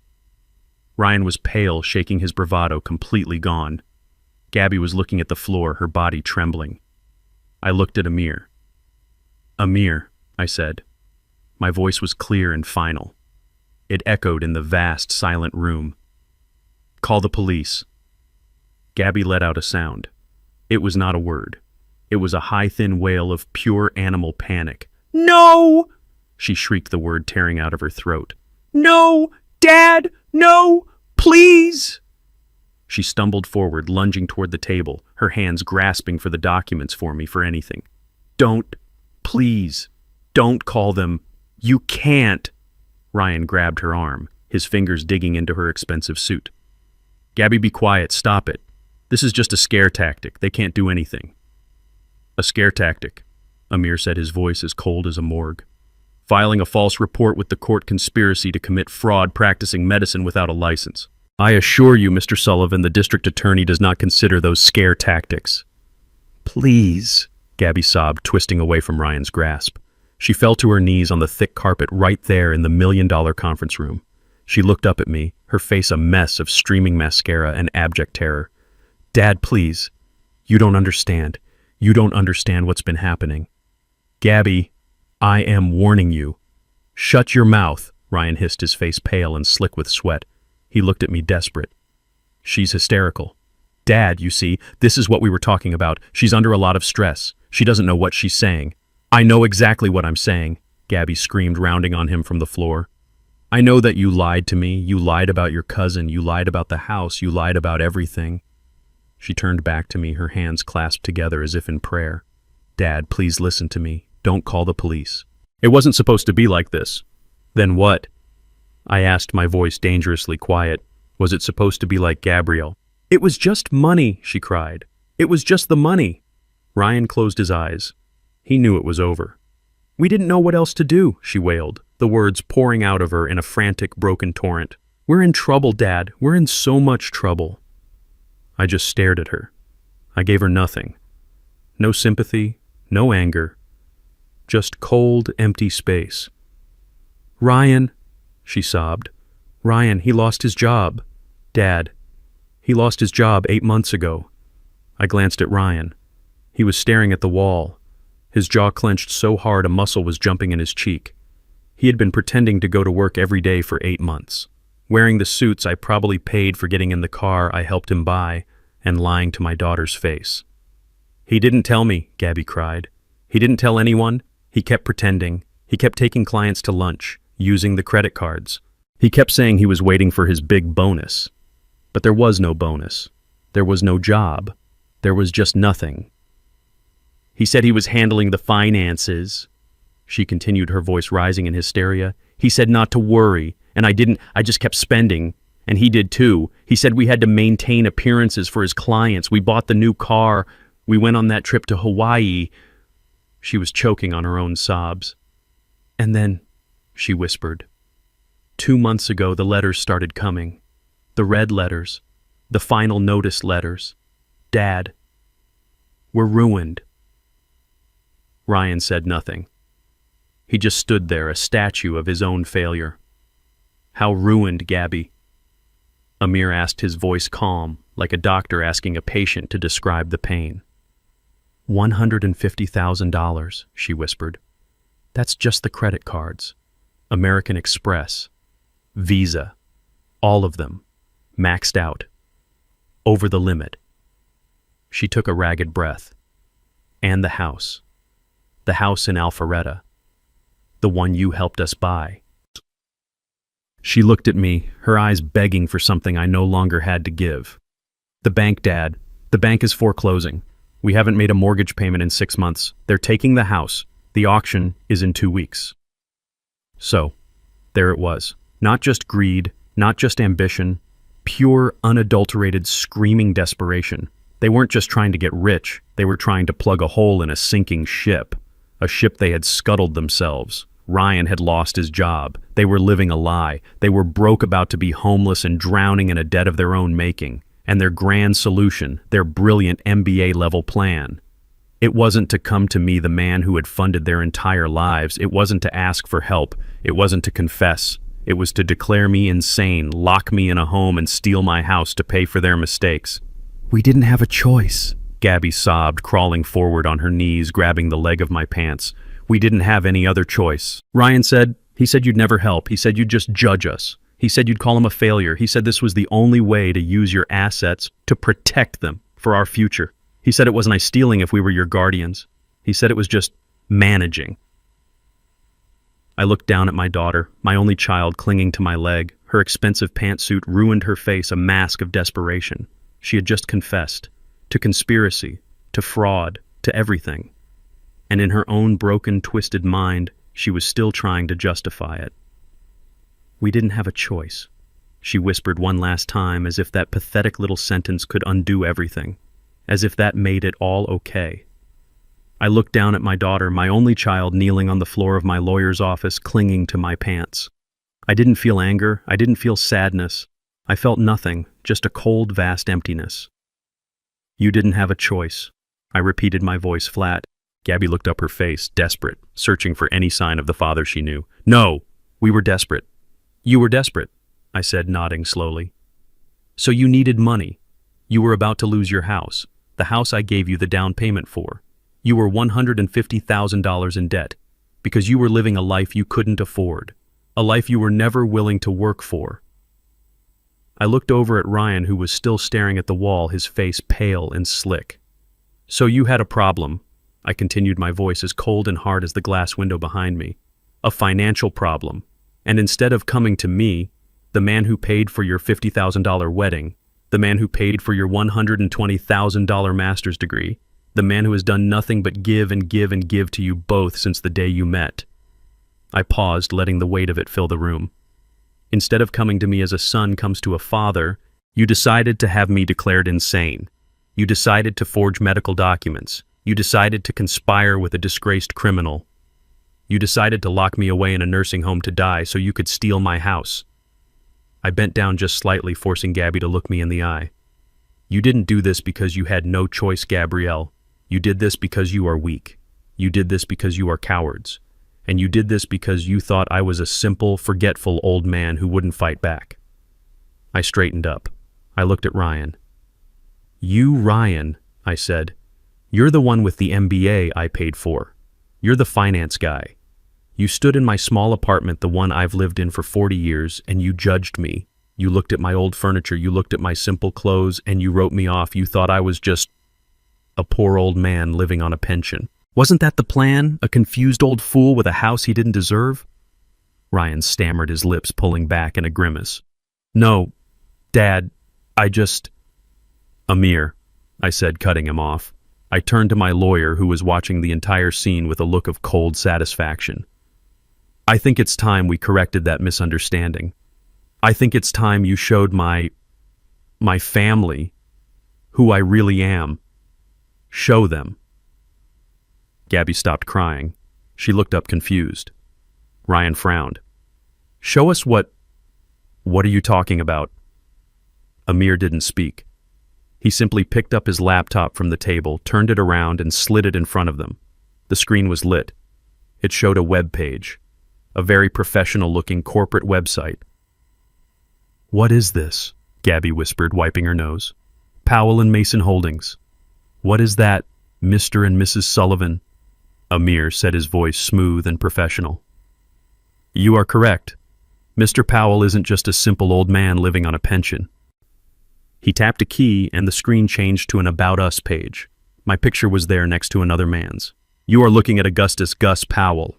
Ryan was pale, shaking his bravado completely gone. Gabby was looking at the floor, her body trembling. I looked at Amir. Amir, I said. My voice was clear and final. It echoed in the vast, silent room. Call the police. Gabby let out a sound. It was not a word. It was a high, thin wail of pure animal panic. No! She shrieked the word tearing out of her throat. No! Dad! No! Please! She stumbled forward, lunging toward the table, her hands grasping for the documents for me, for anything. Don't. Please. Don't call them. You can't. Ryan grabbed her arm, his fingers digging into her expensive suit. Gabby, be quiet. Stop it. This is just a scare tactic. They can't do anything. A scare tactic, Amir said, his voice as cold as a morgue. Filing a false report with the court, conspiracy to commit fraud, practicing medicine without a license. I assure you, Mr. Sullivan, the district attorney does not consider those scare tactics. Please, Gabby sobbed, twisting away from Ryan's grasp. She fell to her knees on the thick carpet right there in the $1 million conference room. She looked up at me, her face a mess of streaming mascara and abject terror. Dad, please. You don't understand. You don't understand what's been happening. Gabby, I am warning you. Shut your mouth, Ryan hissed, his face pale and slick with sweat. He looked at me desperate. She's hysterical. Dad, you see, this is what we were talking about. She's under a lot of stress. She doesn't know what she's saying. I know exactly what I'm saying, Gabby screamed, rounding on him from the floor. I know that you lied to me. You lied about your cousin. You lied about the house. You lied about everything. She turned back to me, her hands clasped together as if in prayer. Dad, please listen to me. Don't call the police. It wasn't supposed to be like this. Then what? I asked, my voice dangerously quiet. Was it supposed to be like Gabrielle? It was just money, she cried. It was just the money. Ryan closed his eyes. He knew it was over. We didn't know what else to do, she wailed, the words pouring out of her in a frantic, broken torrent. We're in trouble, Dad. We're in so much trouble. I just stared at her. I gave her nothing. No sympathy, no anger. Just cold, empty space. Ryan, she sobbed. Ryan, he lost his job. Dad, he lost his job 8 months ago. I glanced at Ryan. He was staring at the wall. His jaw clenched so hard a muscle was jumping in his cheek. He had been pretending to go to work every day for 8 months, wearing the suits I probably paid for getting in the car I helped him buy, and lying to my daughter's face. He didn't tell me, Gabby cried. He didn't tell anyone. He kept pretending. He kept taking clients to lunch, using the credit cards. He kept saying he was waiting for his big bonus. But there was no bonus. There was no job. There was just nothing. He said he was handling the finances. She continued, her voice rising in hysteria. He said not to worry, and I didn't. I just kept spending, and he did too. He said we had to maintain appearances for his clients. We bought the new car. We went on that trip to Hawaii. She was choking on her own sobs. And then, she whispered, 2 months ago the letters started coming. The red letters. The final notice letters. Dad, we're ruined. Ryan said nothing. He just stood there, a statue of his own failure. How ruined, Gabby? Amir asked, his voice calm, like a doctor asking a patient to describe the pain. $150,000, she whispered. That's just the credit cards. American Express. Visa. All of them. Maxed out. Over the limit. She took a ragged breath. And the house. The house in Alpharetta. The one you helped us buy. She looked at me, her eyes begging for something I no longer had to give. The bank, Dad. The bank is foreclosing. We haven't made a mortgage payment in 6 months. They're taking the house. The auction is in 2 weeks. So, there it was. Not just greed, not just ambition, pure, unadulterated, screaming desperation. They weren't just trying to get rich, they were trying to plug a hole in a sinking ship. A ship they had scuttled themselves. Ryan had lost his job. They were living a lie. They were broke, about to be homeless and drowning in a debt of their own making. And their grand solution, their brilliant MBA-level plan. It wasn't to come to me, the man who had funded their entire lives. It wasn't to ask for help. It wasn't to confess. It was to declare me insane, lock me in a home, and steal my house to pay for their mistakes. We didn't have a choice, Gabby sobbed, crawling forward on her knees, grabbing the leg of my pants. We didn't have any other choice. Ryan said, he said you'd never help. He said you'd just judge us. He said you'd call him a failure. He said this was the only way to use your assets to protect them for our future. He said it wasn't nice stealing if we were your guardians. He said it was just managing. I looked down at my daughter, my only child, clinging to my leg. Her expensive pantsuit ruined her face, a mask of desperation. She had just confessed. To conspiracy, to fraud, to everything. And in her own broken, twisted mind, she was still trying to justify it. We didn't have a choice, she whispered one last time, as if that pathetic little sentence could undo everything, as if that made it all okay. I looked down at my daughter, my only child, kneeling on the floor of my lawyer's office, clinging to my pants. I didn't feel anger, I didn't feel sadness. I felt nothing, just a cold, vast emptiness. You didn't have a choice, I repeated, my voice flat. Gabby looked up, her face, desperate, searching for any sign of the father she knew. No, we were desperate. You were desperate, I said, nodding slowly. So you needed money. You were about to lose your house, the house I gave you the down payment for. You were $150,000 in debt, because you were living a life you couldn't afford. A life you were never willing to work for. I looked over at Ryan, who was still staring at the wall, his face pale and slick. So you had a problem, I continued, my voice as cold and hard as the glass window behind me. A financial problem. And instead of coming to me, the man who paid for your $50,000 wedding, the man who paid for your $120,000 master's degree, the man who has done nothing but give and give and give to you both since the day you met. I paused, letting the weight of it fill the room. Instead of coming to me as a son comes to a father, you decided to have me declared insane. You decided to forge medical documents. You decided to conspire with a disgraced criminal. You decided to lock me away in a nursing home to die so you could steal my house. I bent down just slightly, forcing Gabby to look me in the eye. You didn't do this because you had no choice, Gabrielle. You did this because you are weak. You did this because you are cowards. And you did this because you thought I was a simple, forgetful old man who wouldn't fight back. I straightened up. I looked at Ryan. You, Ryan, I said. You're the one with the MBA I paid for. You're the finance guy. You stood in my small apartment, the one I've lived in for 40 years, and you judged me. You looked at my old furniture, you looked at my simple clothes, and you wrote me off. You thought I was just a poor old man living on a pension. Wasn't that the plan? A confused old fool with a house he didn't deserve? Ryan stammered, his lips pulling back in a grimace. No, Dad, Amir, I said, cutting him off. I turned to my lawyer, who was watching the entire scene with a look of cold satisfaction. I think it's time we corrected that misunderstanding. I think it's time you showed my family who I really am. Show them. Gabby stopped crying. She looked up confused. Ryan frowned. Show us what are you talking about? Amir didn't speak. He simply picked up his laptop from the table, turned it around, and slid it in front of them. The screen was lit. It showed a web page, a very professional-looking corporate website. What is this? Gabby whispered, wiping her nose. Powell and Mason Holdings. What is that, Mr. and Mrs. Sullivan? Amir said, his voice smooth and professional. You are correct. Mr. Powell isn't just a simple old man living on a pension. He tapped a key and the screen changed to an About Us page. My picture was there next to another man's. You are looking at Augustus Gus Powell,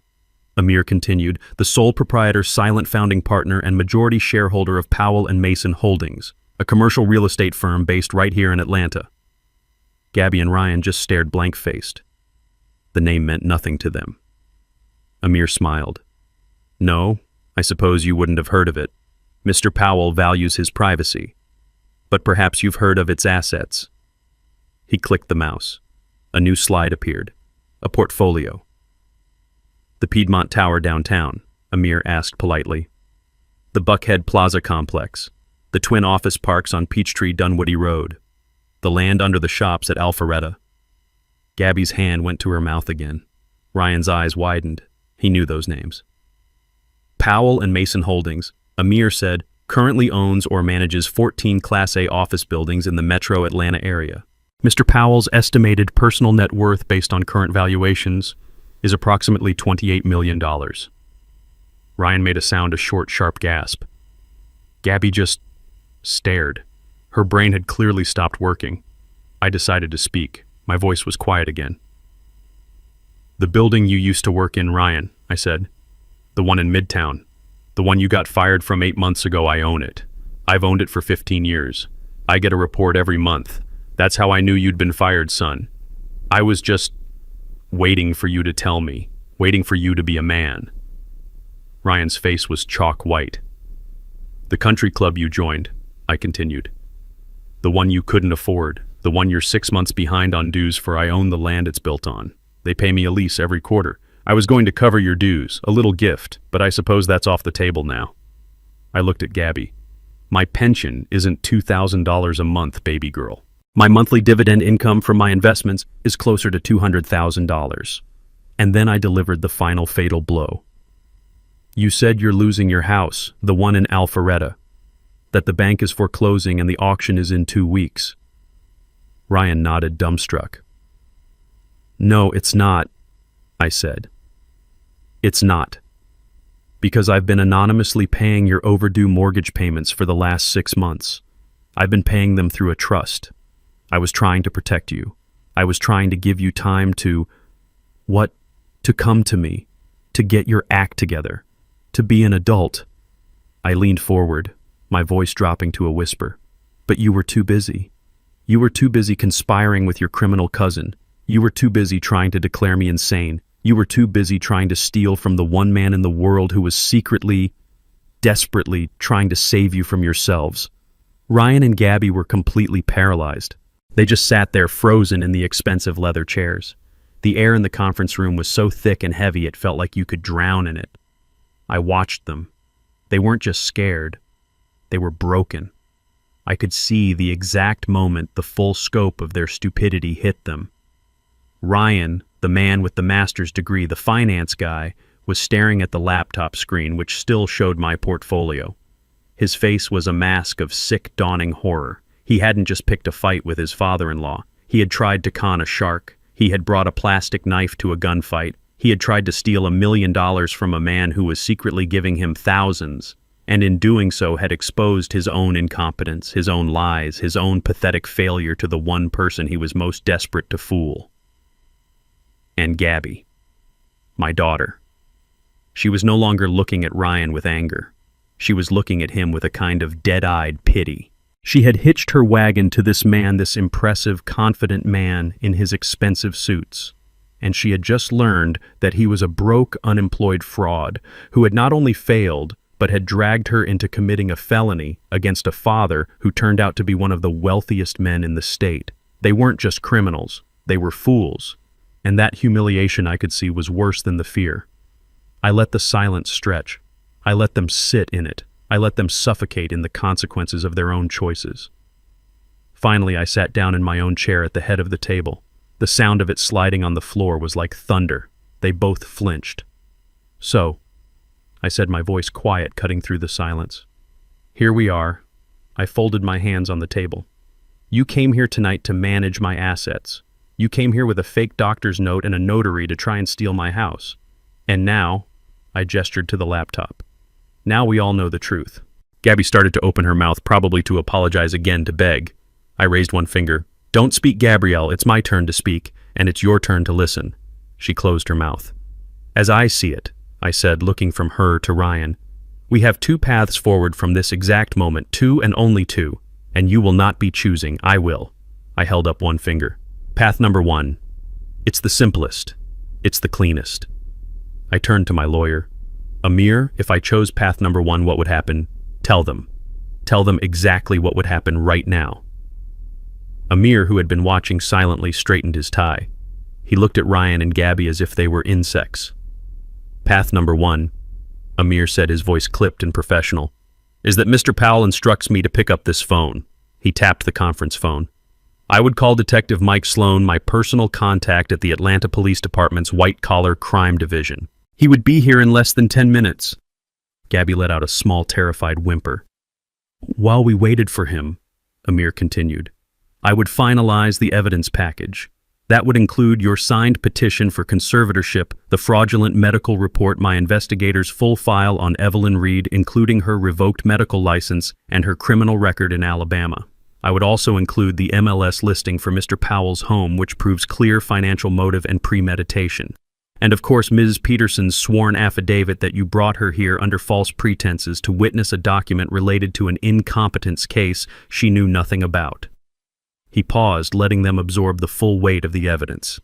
Amir continued, the sole proprietor, silent founding partner, and majority shareholder of Powell and Mason Holdings, a commercial real estate firm based right here in Atlanta. Gabby and Ryan just stared blank-faced. The name meant nothing to them. Amir smiled. No, I suppose you wouldn't have heard of it. Mr. Powell values his privacy. But perhaps you've heard of its assets. He clicked the mouse. A new slide appeared. A portfolio. The Piedmont Tower downtown, Amir asked politely. The Buckhead Plaza complex. The twin office parks on Peachtree Dunwoody Road. The land under the shops at Alpharetta. Gabby's hand went to her mouth again. Ryan's eyes widened. He knew those names. Powell and Mason Holdings, Amir said, currently owns or manages 14 Class A office buildings in the metro Atlanta area. Mr. Powell's estimated personal net worth based on current valuations is approximately $28 million. Ryan made a short, sharp gasp. Gabby just stared. Her brain had clearly stopped working. I decided to speak. My voice was quiet again. The building you used to work in, Ryan, I said. The one in Midtown. The one you got fired from 8 months ago, I own it. I've owned it for 15 years. I get a report every month. That's how I knew you'd been fired, son. I was just waiting for you to tell me, waiting for you to be a man. Ryan's face was chalk white. The country club you joined, I continued. The one you couldn't afford, the one you're 6 months behind on dues for. I own the land it's built on. They pay me a lease every quarter. I was going to cover your dues, a little gift, but I suppose that's off the table now. I looked at Gabby. My pension isn't $2,000 a month, baby girl. My monthly dividend income from my investments is closer to $200,000. And then I delivered the final fatal blow. You said you're losing your house, the one in Alpharetta, that the bank is foreclosing and the auction is in 2 weeks. Ryan nodded, dumbstruck. No, it's not, I said. It's not. Because I've been anonymously paying your overdue mortgage payments for the last 6 months. I've been paying them through a trust. I was trying to protect you. I was trying to give you time to come to me, to get your act together, to be an adult. I leaned forward, my voice dropping to a whisper. But you were too busy. You were too busy conspiring with your criminal cousin. You were too busy trying to declare me insane. You were too busy trying to steal from the one man in the world who was secretly, desperately trying to save you from yourselves. Ryan and Gabby were completely paralyzed. They just sat there frozen in the expensive leather chairs. The air in the conference room was so thick and heavy it felt like you could drown in it. I watched them. They weren't just scared. They were broken. I could see the exact moment the full scope of their stupidity hit them. Ryan, the man with the master's degree, the finance guy, was staring at the laptop screen which still showed my portfolio. His face was a mask of sick, dawning horror. He hadn't just picked a fight with his father-in-law. He had tried to con a shark. He had brought a plastic knife to a gunfight. He had tried to steal $1 million from a man who was secretly giving him thousands, and in doing so had exposed his own incompetence, his own lies, his own pathetic failure to the one person he was most desperate to fool. And Gabby, my daughter. She was no longer looking at Ryan with anger. She was looking at him with a kind of dead-eyed pity. She had hitched her wagon to this man, this impressive, confident man in his expensive suits, and she had just learned that he was a broke, unemployed fraud who had not only failed, but had dragged her into committing a felony against a father who turned out to be one of the wealthiest men in the state. They weren't just criminals, they were fools. And that humiliation I could see was worse than the fear. I let the silence stretch. I let them sit in it. I let them suffocate in the consequences of their own choices. Finally, I sat down in my own chair at the head of the table. The sound of it sliding on the floor was like thunder. They both flinched. So, I said, my voice quiet, cutting through the silence. Here we are. I folded my hands on the table. You came here tonight to manage my assets. You came here with a fake doctor's note and a notary to try and steal my house. And now, I gestured to the laptop. Now we all know the truth. Gabby started to open her mouth, probably to apologize again, to beg. I raised one finger. Don't speak, Gabrielle. It's my turn to speak, and it's your turn to listen. She closed her mouth. As I see it, I said, looking from her to Ryan, we have 2 paths forward from this exact moment, 2 and only 2, and you will not be choosing. I will. I held up one finger. Path number 1. It's the simplest. It's the cleanest. I turned to my lawyer. Amir, if I chose path number 1, what would happen? Tell them. Tell them exactly what would happen right now. Amir, who had been watching silently, straightened his tie. He looked at Ryan and Gabby as if they were insects. Path number 1, Amir said, his voice clipped and professional, is that Mr. Powell instructs me to pick up this phone. He tapped the conference phone. I would call Detective Mike Sloan, my personal contact at the Atlanta Police Department's white-collar crime division. He would be here in less than 10 minutes. Gabby let out a small, terrified whimper. While we waited for him, Amir continued, I would finalize the evidence package. That would include your signed petition for conservatorship, the fraudulent medical report, my investigators' full file on Evelyn Reed, including her revoked medical license and her criminal record in Alabama. I would also include the MLS listing for Mr. Powell's home, which proves clear financial motive and premeditation. And of course, Ms. Peterson's sworn affidavit that you brought her here under false pretenses to witness a document related to an incompetence case she knew nothing about. He paused, letting them absorb the full weight of the evidence.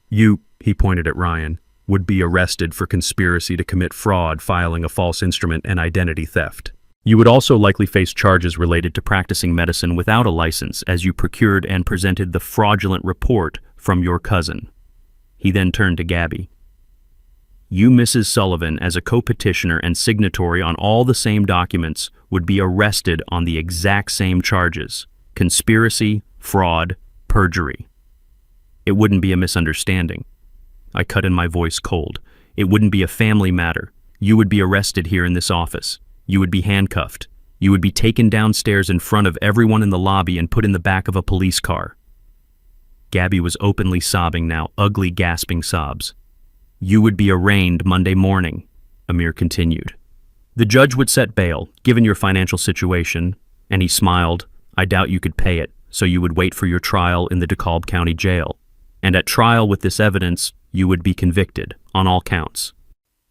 You, he pointed at Ryan, would be arrested for conspiracy to commit fraud, filing a false instrument, and identity theft. You would also likely face charges related to practicing medicine without a license, as you procured and presented the fraudulent report from your cousin. He then turned to Gabby. You, Mrs. Sullivan, as a co-petitioner and signatory on all the same documents, would be arrested on the exact same charges: conspiracy, fraud, perjury. It wouldn't be a misunderstanding. I cut in, my voice cold. It wouldn't be a family matter. You would be arrested here in this office. You would be handcuffed. You would be taken downstairs in front of everyone in the lobby and put in the back of a police car. Gabby was openly sobbing now, ugly, gasping sobs. You would be arraigned Monday morning, Amir continued. The judge would set bail, given your financial situation, and he smiled. I doubt you could pay it, so you would wait for your trial in the DeKalb County Jail. And at trial with this evidence, you would be convicted, on all counts.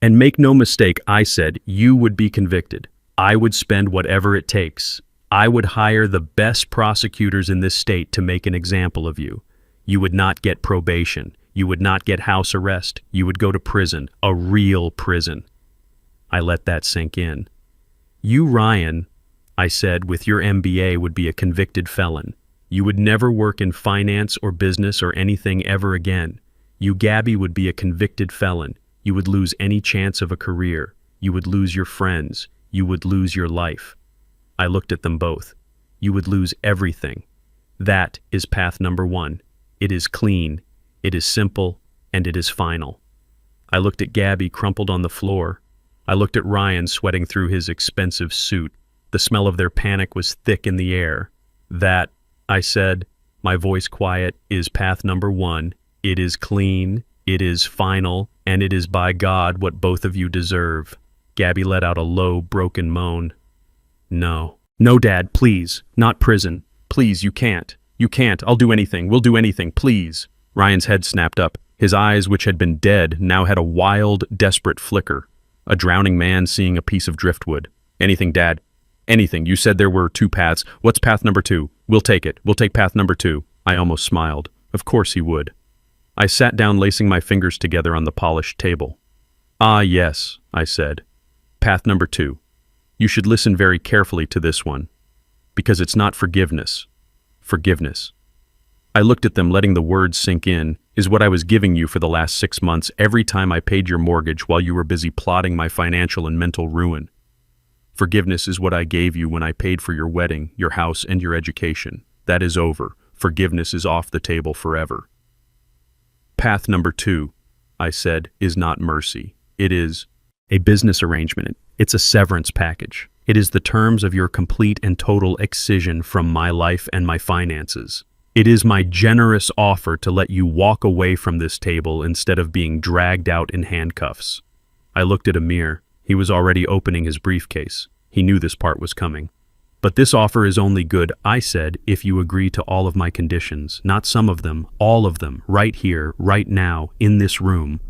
And make no mistake, I said, you would be convicted. I would spend whatever it takes. I would hire the best prosecutors in this state to make an example of you. You would not get probation. You would not get house arrest. You would go to prison, a real prison. I let that sink in. You, Ryan, I said, with your MBA would be a convicted felon. You would never work in finance or business or anything ever again. You, Gabby, would be a convicted felon. You would lose any chance of a career. You would lose your friends. You would lose your life. I looked at them both. You would lose everything. That is path number one. It is clean, it is simple, and it is final. I looked at Gabby crumpled on the floor. I looked at Ryan sweating through his expensive suit. The smell of their panic was thick in the air. That, I said, my voice quiet, is path number one. It is clean, it is final, and it is by God what both of you deserve. Gabby let out a low, broken moan. No. No, Dad, please. Not prison. Please, you can't. You can't. I'll do anything. We'll do anything. Please. Ryan's head snapped up. His eyes, which had been dead, now had a wild, desperate flicker. A drowning man seeing a piece of driftwood. Anything, Dad. Anything. You said there were two paths. What's path number two? We'll take it. We'll take path number two. I almost smiled. Of course he would. I sat down, lacing my fingers together on the polished table. Ah, yes, I said. Path number two. You should listen very carefully to this one. Because it's not forgiveness. Forgiveness. I looked at them, letting the words sink in, is what I was giving you for the last 6 months every time I paid your mortgage while you were busy plotting my financial and mental ruin. Forgiveness is what I gave you when I paid for your wedding, your house, and your education. That is over. Forgiveness is off the table forever. Path number two, I said, is not mercy. It is a business arrangement. It's a severance package. It is the terms of your complete and total excision from my life and my finances. It is my generous offer to let you walk away from this table instead of being dragged out in handcuffs. I looked at Amir. He was already opening his briefcase. He knew this part was coming. But this offer is only good, I said, if you agree to all of my conditions. Not some of them, all of them, right here, right now, in this room.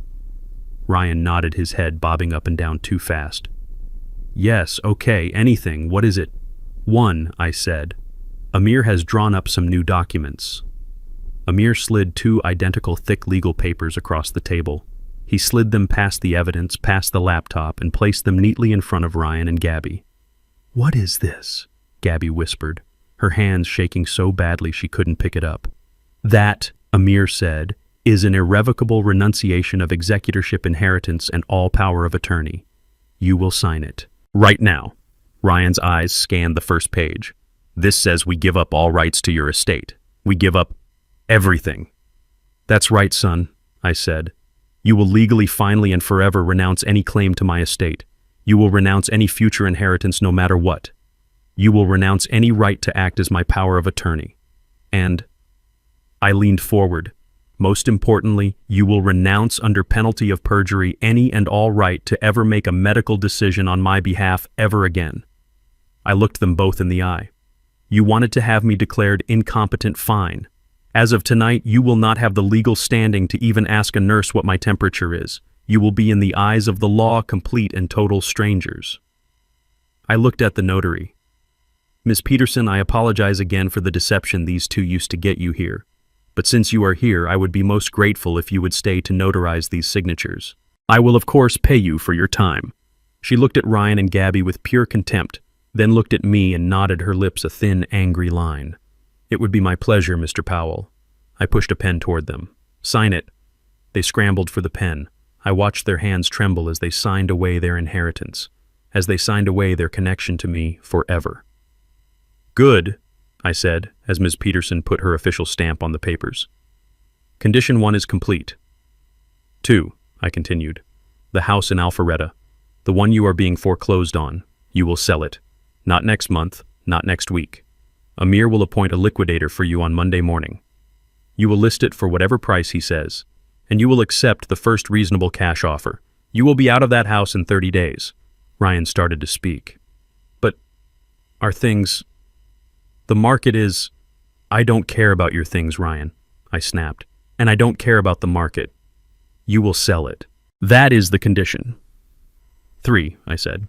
Ryan nodded his head, bobbing up and down too fast. Yes, okay, anything. What is it? 1, I said. Amir has drawn up some new documents. Amir slid 2 identical thick legal papers across the table. He slid them past the evidence, past the laptop, and placed them neatly in front of Ryan and Gabby. What is this? Gabby whispered, her hands shaking so badly she couldn't pick it up. That, Amir said, is an irrevocable renunciation of executorship, inheritance, and all power of attorney. You will sign it. Right now. Ryan's eyes scanned the first page. This says we give up all rights to your estate. We give up everything. That's right, son, I said. You will legally, finally, and forever renounce any claim to my estate. You will renounce any future inheritance no matter what. You will renounce any right to act as my power of attorney. And I leaned forward. Most importantly, you will renounce under penalty of perjury any and all right to ever make a medical decision on my behalf ever again. I looked them both in the eye. You wanted to have me declared incompetent, fine. As of tonight, you will not have the legal standing to even ask a nurse what my temperature is. You will be in the eyes of the law complete and total strangers. I looked at the notary. Ms. Peterson, I apologize again for the deception these two used to get you here. But since you are here, I would be most grateful if you would stay to notarize these signatures. I will of course pay you for your time. She looked at Ryan and Gabby with pure contempt, then looked at me and knotted her lips a thin, angry line. It would be my pleasure, Mr. Powell. I pushed a pen toward them. Sign it. They scrambled for the pen. I watched their hands tremble as they signed away their inheritance, as they signed away their connection to me forever. Good, I said, as Ms. Peterson put her official stamp on the papers. Condition 1 is complete. 2, I continued. The house in Alpharetta, the one you are being foreclosed on, you will sell it. Not next month, not next week. Amir will appoint a liquidator for you on Monday morning. You will list it for whatever price he says, and you will accept the first reasonable cash offer. You will be out of that house in 30 days. Ryan started to speak. But our things, the market is, I don't care about your things, Ryan, I snapped. And I don't care about the market. You will sell it. That is the condition. 3, I said.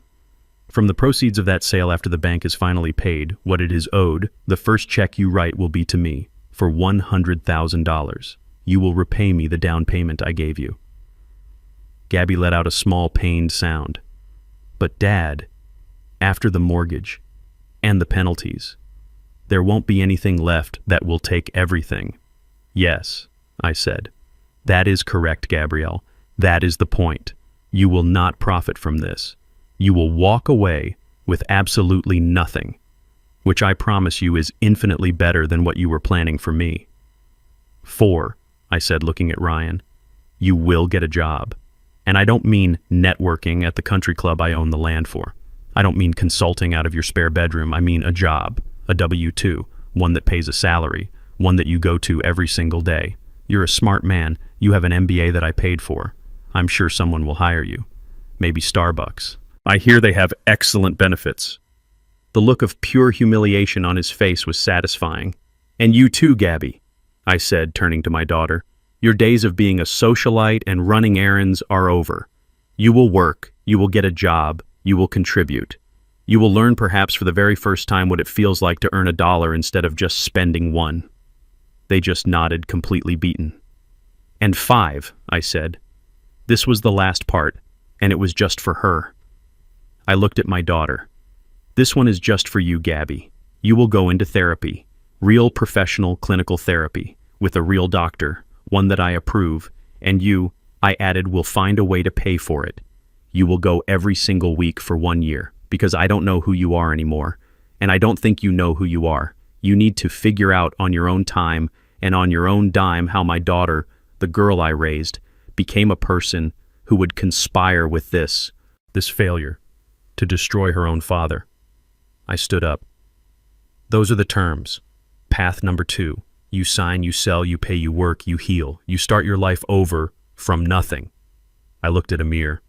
From the proceeds of that sale after the bank is finally paid, what it is owed, the first check you write will be to me for $100,000. You will repay me the down payment I gave you. Gabby let out a small pained sound. But Dad, after the mortgage and the penalties, there won't be anything left that will take everything. Yes, I said. That is correct, Gabrielle. That is the point. You will not profit from this. You will walk away with absolutely nothing, which I promise you is infinitely better than what you were planning for me. 4, I said, looking at Ryan. You will get a job. And I don't mean networking at the country club I own the land for. I don't mean consulting out of your spare bedroom. I mean a job, a W-2, one that pays a salary, one that you go to every single day. You're a smart man. You have an MBA that I paid for. I'm sure someone will hire you. Maybe Starbucks. I hear they have excellent benefits. The look of pure humiliation on his face was satisfying. And you too, Gabby, I said, turning to my daughter. Your days of being a socialite and running errands are over. You will work, you will get a job, you will contribute. You will learn perhaps for the very first time what it feels like to earn $1 instead of just spending $1. They just nodded, completely beaten. And 5, I said. This was the last part, and it was just for her. I looked at my daughter. This one is just for you, Gabby. You will go into therapy, real professional clinical therapy, with a real doctor, one that I approve, and you, I added, will find a way to pay for it. You will go every single week for 1 year, because I don't know who you are anymore, and I don't think you know who you are. You need to figure out on your own time and on your own dime how my daughter, the girl I raised, became a person who would conspire with this failure, to destroy her own father. I stood up. Those are the terms. Path number 2. You sign, you sell, you pay, you work, you heal. You start your life over from nothing. I looked at Amir.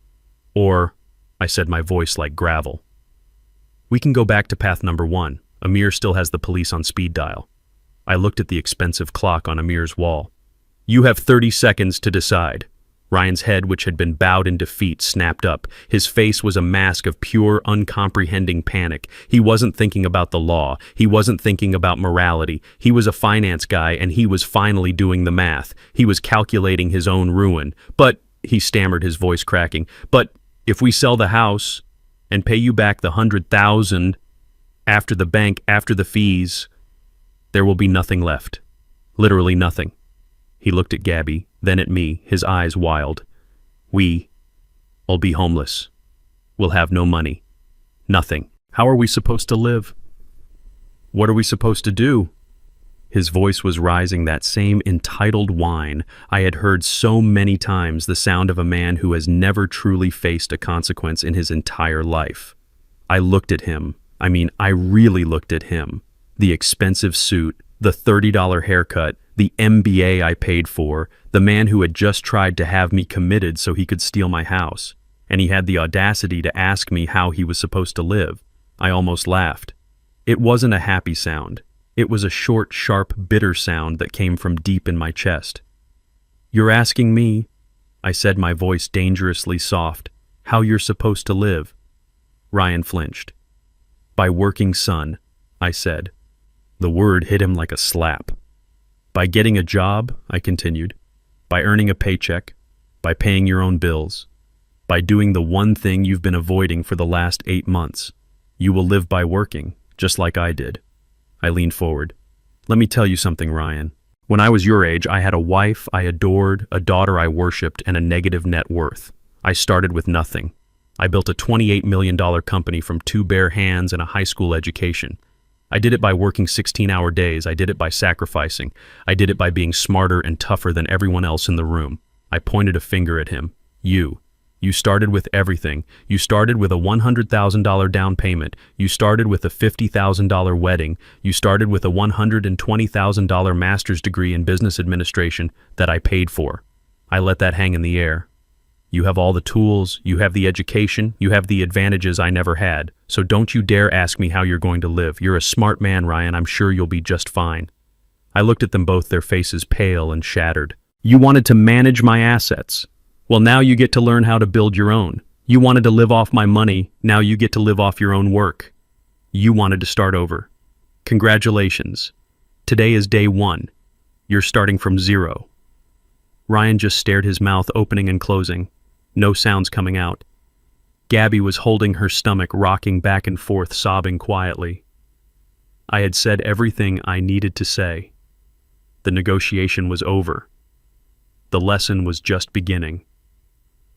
Or, I said, my voice like gravel. We can go back to path number 1. Amir still has the police on speed dial. I looked at the expensive clock on Amir's wall. You have 30 seconds to decide. Ryan's head, which had been bowed in defeat, snapped up. His face was a mask of pure, uncomprehending panic. He wasn't thinking about the law. He wasn't thinking about morality. He was a finance guy, and he was finally doing the math. He was calculating his own ruin. But, he stammered, his voice cracking, but if we sell the house and pay you back the $100,000 after the bank, after the fees, there will be nothing left. Literally nothing. He looked at Gabby, then at me, his eyes wild. We'll be homeless. We'll have no money. Nothing. How are we supposed to live? What are we supposed to do? His voice was rising, that same entitled whine I had heard so many times, the sound of a man who has never truly faced a consequence in his entire life. I looked at him. I really looked at him. The expensive suit, the $30 haircut, the MBA I paid for, the man who had just tried to have me committed so he could steal my house. And he had the audacity to ask me how he was supposed to live. I almost laughed. It wasn't a happy sound. It was a short, sharp, bitter sound that came from deep in my chest. You're asking me, I said, my voice dangerously soft, how you're supposed to live. Ryan flinched. By working, son, I said. The word hit him like a slap. By getting a job, I continued. By earning a paycheck. By paying your own bills. By doing the one thing you've been avoiding for the last 8 months. You will live by working, just like I did. I leaned forward. Let me tell you something, Ryan. When I was your age, I had a wife I adored, a daughter I worshipped, and a negative net worth. I started with nothing. I built a $28 million company from 2 bare hands and a high school education. I did it by working 16-hour days. I did it by sacrificing. I did it by being smarter and tougher than everyone else in the room. I pointed a finger at him. You started with everything. You started with a $100,000 down payment. You started with a $50,000 wedding. You started with a $120,000 master's degree in business administration that I paid for. I let that hang in the air. You have all the tools, you have the education, you have the advantages I never had. So don't you dare ask me how you're going to live. You're a smart man, Ryan. I'm sure you'll be just fine. I looked at them both, their faces pale and shattered. You wanted to manage my assets. Well, now you get to learn how to build your own. You wanted to live off my money. Now you get to live off your own work. You wanted to start over. Congratulations. Today is day 1. You're starting from 0. Ryan just stared, his mouth opening and closing. No sounds coming out. Gabby was holding her stomach, rocking back and forth, sobbing quietly. I had said everything I needed to say. The negotiation was over. The lesson was just beginning.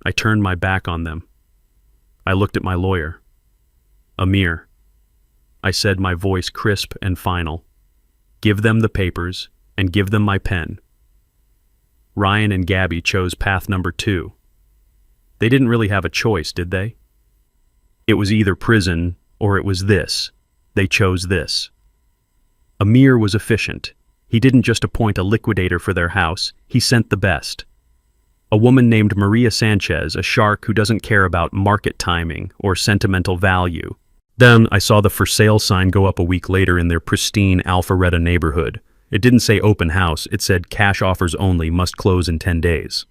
I turned my back on them. I looked at my lawyer. Amir. I said, my voice crisp and final. Give them the papers and give them my pen. Ryan and Gabby chose path number 2. They didn't really have a choice, did they? It was either prison or it was this. They chose this. Amir was efficient. He didn't just appoint a liquidator for their house, he sent the best. A woman named Maria Sanchez, a shark who doesn't care about market timing or sentimental value. Then I saw the for sale sign go up a week later in their pristine Alpharetta neighborhood. It didn't say open house, it said cash offers only, must close in 10 days.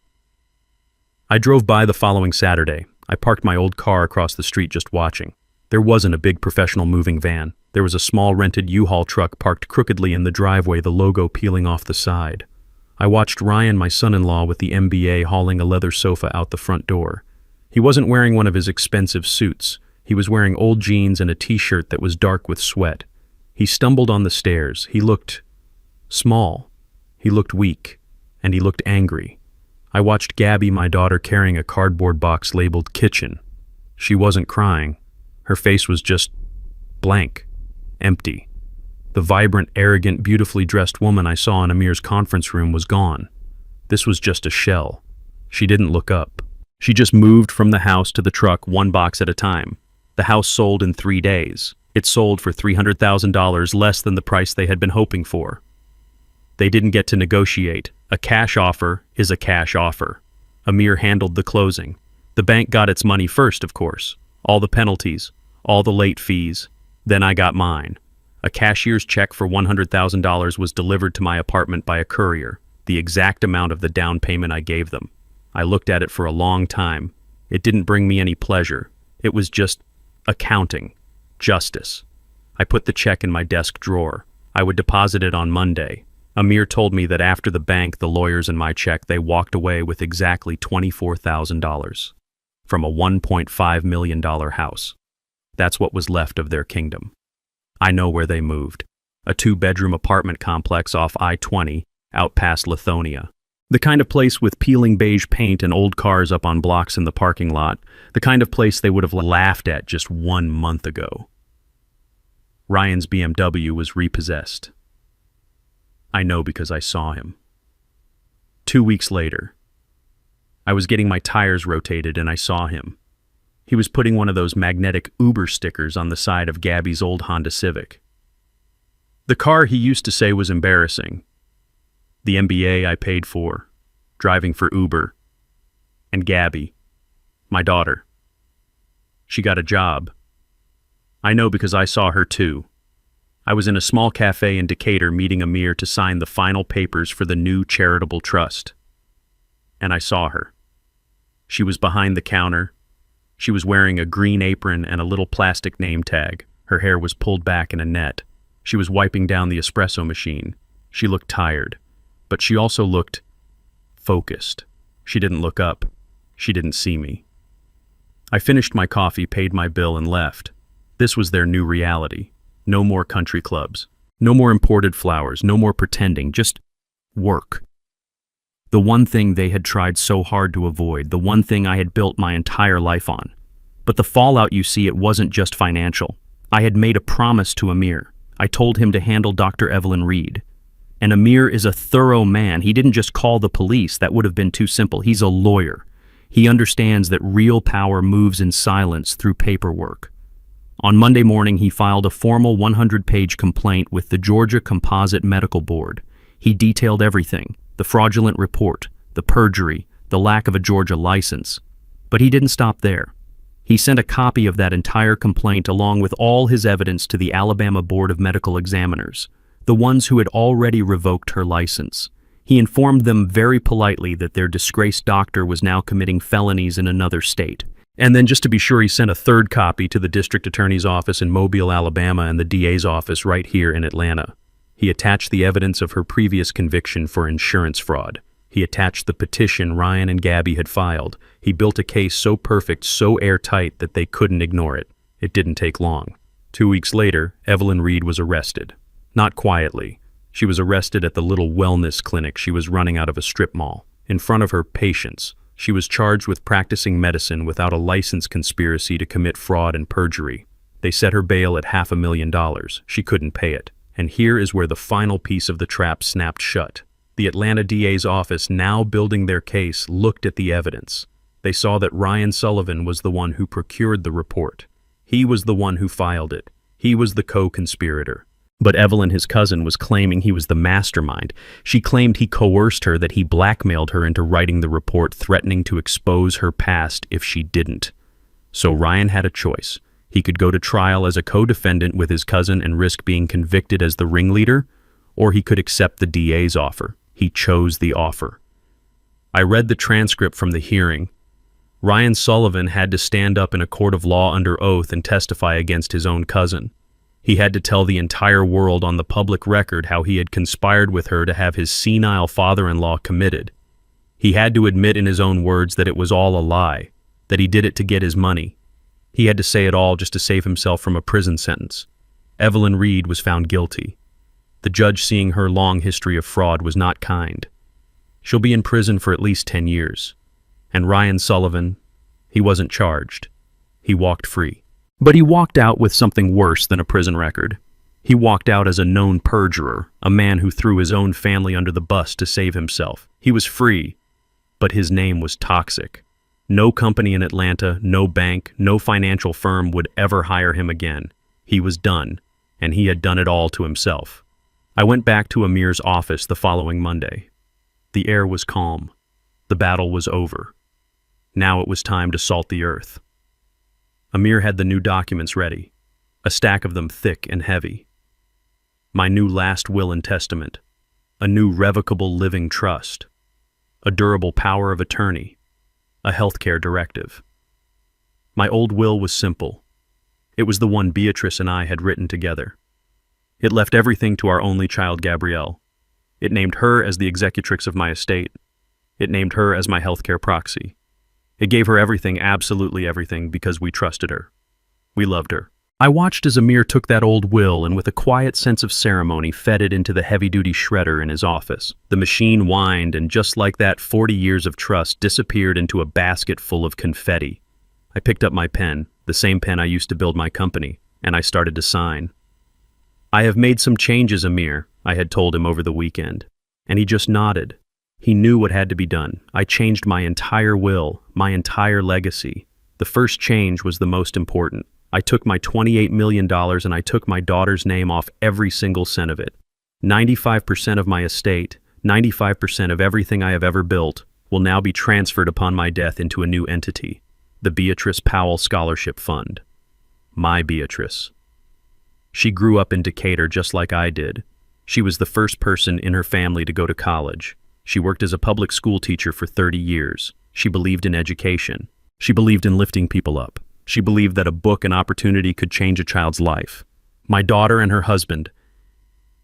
I drove by the following Saturday. I parked my old car across the street just watching. There wasn't a big professional moving van. There was a small rented U-Haul truck parked crookedly in the driveway, the logo peeling off the side. I watched Ryan, my son-in-law, with the MBA hauling a leather sofa out the front door. He wasn't wearing one of his expensive suits. He was wearing old jeans and a t-shirt that was dark with sweat. He stumbled on the stairs. He looked small. He looked weak. And he looked angry. I watched Gabby, my daughter, carrying a cardboard box labeled kitchen. She wasn't crying. Her face was just blank, empty. The vibrant, arrogant, beautifully dressed woman I saw in Amir's conference room was gone. This was just a shell. She didn't look up. She just moved from the house to the truck, one box at a time. The house sold in 3 days. It sold for $300,000, less than the price they had been hoping for. They didn't get to negotiate. A cash offer is a cash offer. Amir handled the closing. The bank got its money first, of course. All the penalties, all the late fees. Then I got mine. A cashier's check for $100,000 was delivered to my apartment by a courier, the exact amount of the down payment I gave them. I looked at it for a long time. It didn't bring me any pleasure. It was just accounting, justice. I put the check in my desk drawer. I would deposit it on Monday. Amir told me that after the bank, the lawyers, and my check, they walked away with exactly $24,000 from a $1.5 million house. That's what was left of their kingdom. I know where they moved. A 2-bedroom apartment complex off I-20, out past Lithonia. The kind of place with peeling beige paint and old cars up on blocks in the parking lot. The kind of place they would have laughed at just 1 month ago. Ryan's BMW was repossessed. I know because I saw him. 2 weeks later, I was getting my tires rotated and I saw him. He was putting one of those magnetic Uber stickers on the side of Gabby's old Honda Civic. The car he used to say was embarrassing. The MBA I paid for, driving for Uber. And Gabby, my daughter. She got a job. I know because I saw her too. I was in a small cafe in Decatur meeting Amir to sign the final papers for the new charitable trust. And I saw her. She was behind the counter. She was wearing a green apron and a little plastic name tag. Her hair was pulled back in a net. She was wiping down the espresso machine. She looked tired, but she also looked focused. She didn't look up. She didn't see me. I finished my coffee, paid my bill, and left. This was their new reality. No more country clubs. No more imported flowers. No more pretending. Just work. The one thing they had tried so hard to avoid. The one thing I had built my entire life on. But the fallout, you see, it wasn't just financial. I had made a promise to Amir. I told him to handle Dr. Evelyn Reed. And Amir is a thorough man. He didn't just call the police. That would have been too simple. He's a lawyer. He understands that real power moves in silence through paperwork. On Monday morning, he filed a formal 100-page complaint with the Georgia Composite Medical Board. He detailed everything: the fraudulent report, the perjury, the lack of a Georgia license. But he didn't stop there. He sent a copy of that entire complaint along with all his evidence to the Alabama Board of Medical Examiners, the ones who had already revoked her license. He informed them very politely that their disgraced doctor was now committing felonies in another state. And then, just to be sure, he sent a third copy to the district attorney's office in Mobile, Alabama, and the DA's office right here in Atlanta. He attached the evidence of her previous conviction for insurance fraud. He attached the petition Ryan and Gabby had filed. He built a case so perfect, so airtight that they couldn't ignore it. It didn't take long. 2 weeks later, Evelyn Reed was arrested. Not quietly. She was arrested at the little wellness clinic she was running out of a strip mall. In front of her patients, she was charged with practicing medicine without a license conspiracy to commit fraud and perjury. They set her bail at $500,000. She couldn't pay it. And here is where the final piece of the trap snapped shut. The Atlanta DA's office, now building their case, looked at the evidence. They saw that Ryan Sullivan was the one who procured the report. He was the one who filed it. He was the co-conspirator. But Evelyn, his cousin, was claiming he was the mastermind. She claimed he coerced her, that he blackmailed her into writing the report, threatening to expose her past if she didn't. So Ryan had a choice. He could go to trial as a co-defendant with his cousin and risk being convicted as the ringleader, or he could accept the DA's offer. He chose the offer. I read the transcript from the hearing. Ryan Sullivan had to stand up in a court of law under oath and testify against his own cousin. He had to tell the entire world on the public record how he had conspired with her to have his senile father-in-law committed. He had to admit in his own words that it was all a lie, that he did it to get his money. He had to say it all just to save himself from a prison sentence. Evelyn Reed was found guilty. The judge, seeing her long history of fraud, was not kind. She'll be in prison for at least 10 years. And Ryan Sullivan, he wasn't charged. He walked free. But he walked out with something worse than a prison record. He walked out as a known perjurer, a man who threw his own family under the bus to save himself. He was free, but his name was toxic. No company in Atlanta, no bank, no financial firm would ever hire him again. He was done, and he had done it all to himself. I went back to Amir's office the following Monday. The air was calm. The battle was over. Now it was time to salt the earth. Amir had the new documents ready, a stack of them thick and heavy. My new last will and testament, a new revocable living trust, a durable power of attorney, a healthcare directive. My old will was simple. It was the one Beatrice and I had written together. It left everything to our only child, Gabrielle. It named her as the executrix of my estate. It named her as my healthcare proxy. It gave her everything, absolutely everything, because we trusted her. We loved her. I watched as Amir took that old will and with a quiet sense of ceremony fed it into the heavy-duty shredder in his office. The machine whined, and just like that, 40 years of trust disappeared into a basket full of confetti. I picked up my pen, the same pen I used to build my company, and I started to sign. I have made some changes, Amir, I had told him over the weekend, and he just nodded. He knew what had to be done. I changed my entire will, my entire legacy. The first change was the most important. I took my $28 million and I took my daughter's name off every single cent of it. 95% of my estate, 95% of everything I have ever built, will now be transferred upon my death into a new entity, the Beatrice Powell Scholarship Fund. My Beatrice. She grew up in Decatur just like I did. She was the first person in her family to go to college. She worked as a public school teacher for 30 years. She believed in education. She believed in lifting people up. She believed that a book and opportunity could change a child's life. My daughter and her husband,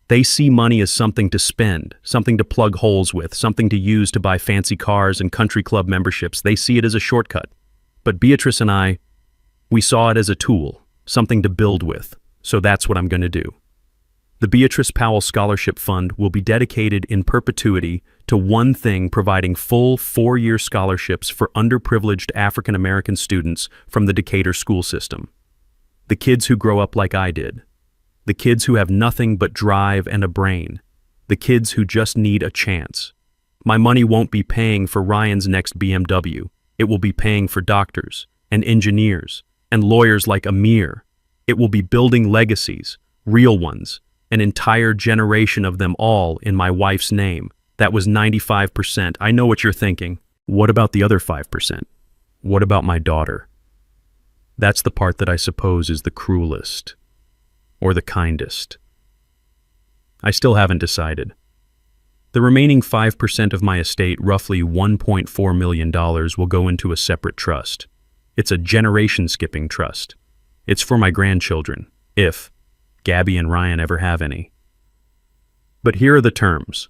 they see money as something to spend, something to plug holes with, something to use to buy fancy cars and country club memberships. They see it as a shortcut. But Beatrice and I, we saw it as a tool, something to build with. So that's what I'm going to do. The Beatrice Powell Scholarship Fund will be dedicated in perpetuity to one thing, providing full 4-year scholarships for underprivileged African American students from the Decatur school system. The kids who grow up like I did. The kids who have nothing but drive and a brain. The kids who just need a chance. My money won't be paying for Ryan's next BMW. It will be paying for doctors and engineers and lawyers like Amir. It will be building legacies, real ones, an entire generation of them, all in my wife's name. That was 95%. I know what you're thinking. What about the other 5%? What about my daughter? That's the part that I suppose is the cruelest, or the kindest. I still haven't decided. The remaining 5% of my estate, roughly $1.4 million, will go into a separate trust. It's a generation-skipping trust. It's for my grandchildren, if Gabby and Ryan ever have any. But here are the terms.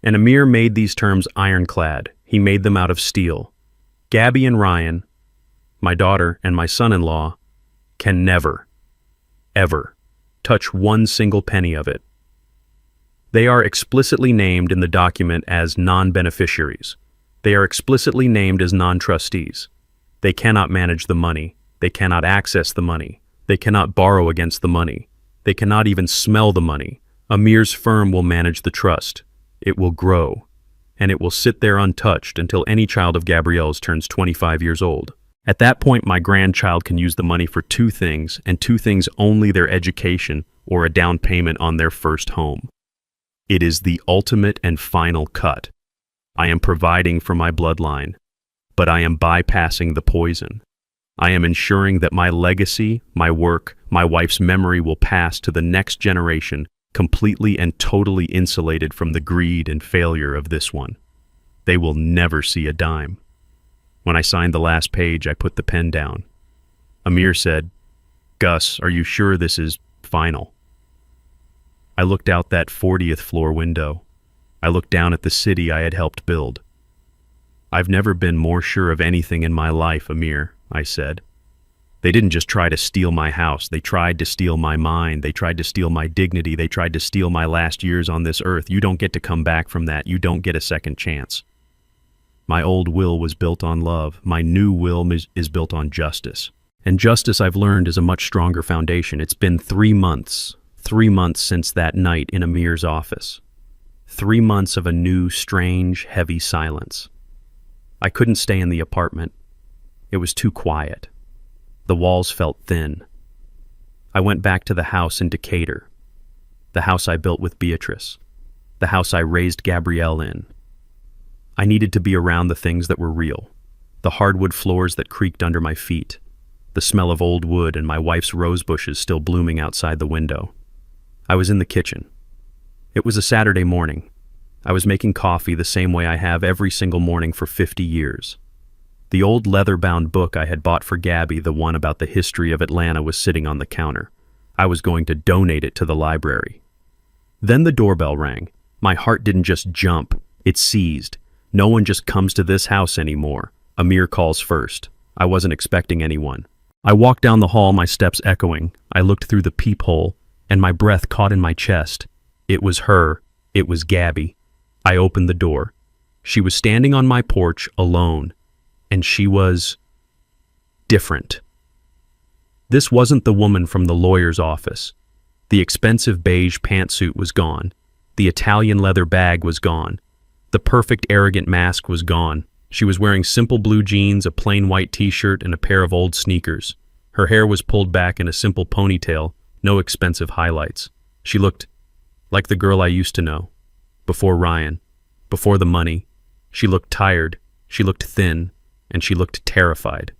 And Amir made these terms ironclad. He made them out of steel. Gabby and Ryan, my daughter and my son-in-law, can never, ever touch one single penny of it. They are explicitly named in the document as non-beneficiaries. They are explicitly named as non-trustees. They cannot manage the money. They cannot access the money. They cannot borrow against the money. They cannot even smell the money. Amir's firm will manage the trust. It will grow, and it will sit there untouched until any child of Gabrielle's turns 25 years old. At that point, my grandchild can use the money for two things, and two things only: their education or a down payment on their first home. It is the ultimate and final cut. I am providing for my bloodline, but I am bypassing the poison. I am ensuring that my legacy, my work, my wife's memory will pass to the next generation, completely and totally insulated from the greed and failure of this one. They will never see a dime. When I signed the last page, I put the pen down. Amir said, "Gus, are you sure this is final?" I looked out that 40th floor window. I looked down at the city I had helped build. "I've never been more sure of anything in my life, Amir," I said. "They didn't just try to steal my house. They tried to steal my mind. They tried to steal my dignity. They tried to steal my last years on this earth. You don't get to come back from that. You don't get a second chance." My old will was built on love. My new will is built on justice. And justice, I've learned, is a much stronger foundation. It's been 3 months. 3 months since that night in Amir's office. 3 months of a new, strange, heavy silence. I couldn't stay in the apartment. It was too quiet. The walls felt thin. I went back to the house in Decatur, the house I built with Beatrice, the house I raised Gabrielle in. I needed to be around the things that were real, the hardwood floors that creaked under my feet, the smell of old wood and my wife's rose bushes still blooming outside the window. I was in the kitchen. It was a Saturday morning. I was making coffee the same way I have every single morning for 50 years. The old leather-bound book I had bought for Gabby, the one about the history of Atlanta, was sitting on the counter. I was going to donate it to the library. Then the doorbell rang. My heart didn't just jump, it seized. No one just comes to this house anymore. Amir calls first. I wasn't expecting anyone. I walked down the hall, my steps echoing. I looked through the peephole, and my breath caught in my chest. It was her. It was Gabby. I opened the door. She was standing on my porch, alone. And she was different. This wasn't the woman from the lawyer's office. The expensive beige pantsuit was gone. The Italian leather bag was gone. The perfect arrogant mask was gone. She was wearing simple blue jeans, a plain white t-shirt, and a pair of old sneakers. Her hair was pulled back in a simple ponytail, no expensive highlights. She looked like the girl I used to know. Before Ryan, before the money. She looked tired, she looked thin, and she looked terrified.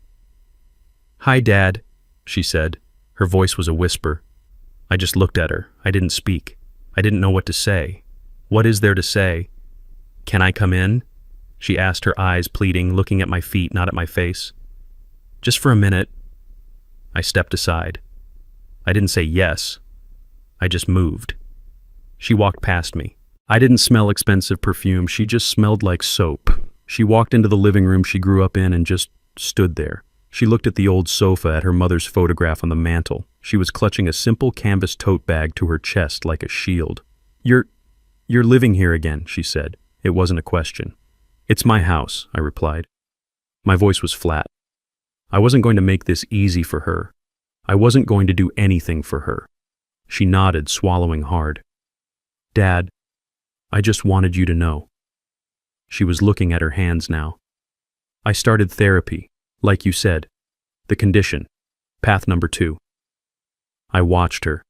"Hi, Dad," she said. Her voice was a whisper. I just looked at her. I didn't speak. I didn't know what to say. What is there to say? "Can I come in?" she asked, her eyes pleading, looking at my feet, not at my face. "Just for a minute." I stepped aside. I didn't say yes. I just moved. She walked past me. I didn't smell expensive perfume. She just smelled like soap. She walked into the living room she grew up in and just stood there. She looked at the old sofa, at her mother's photograph on the mantel. She was clutching a simple canvas tote bag to her chest like a shield. You're living here again," she said. It wasn't a question. "It's my house," I replied. My voice was flat. I wasn't going to make this easy for her. I wasn't going to do anything for her. She nodded, swallowing hard. "Dad, I just wanted you to know." She was looking at her hands now. "I started therapy, like you said. The condition. Path number 2. I watched her.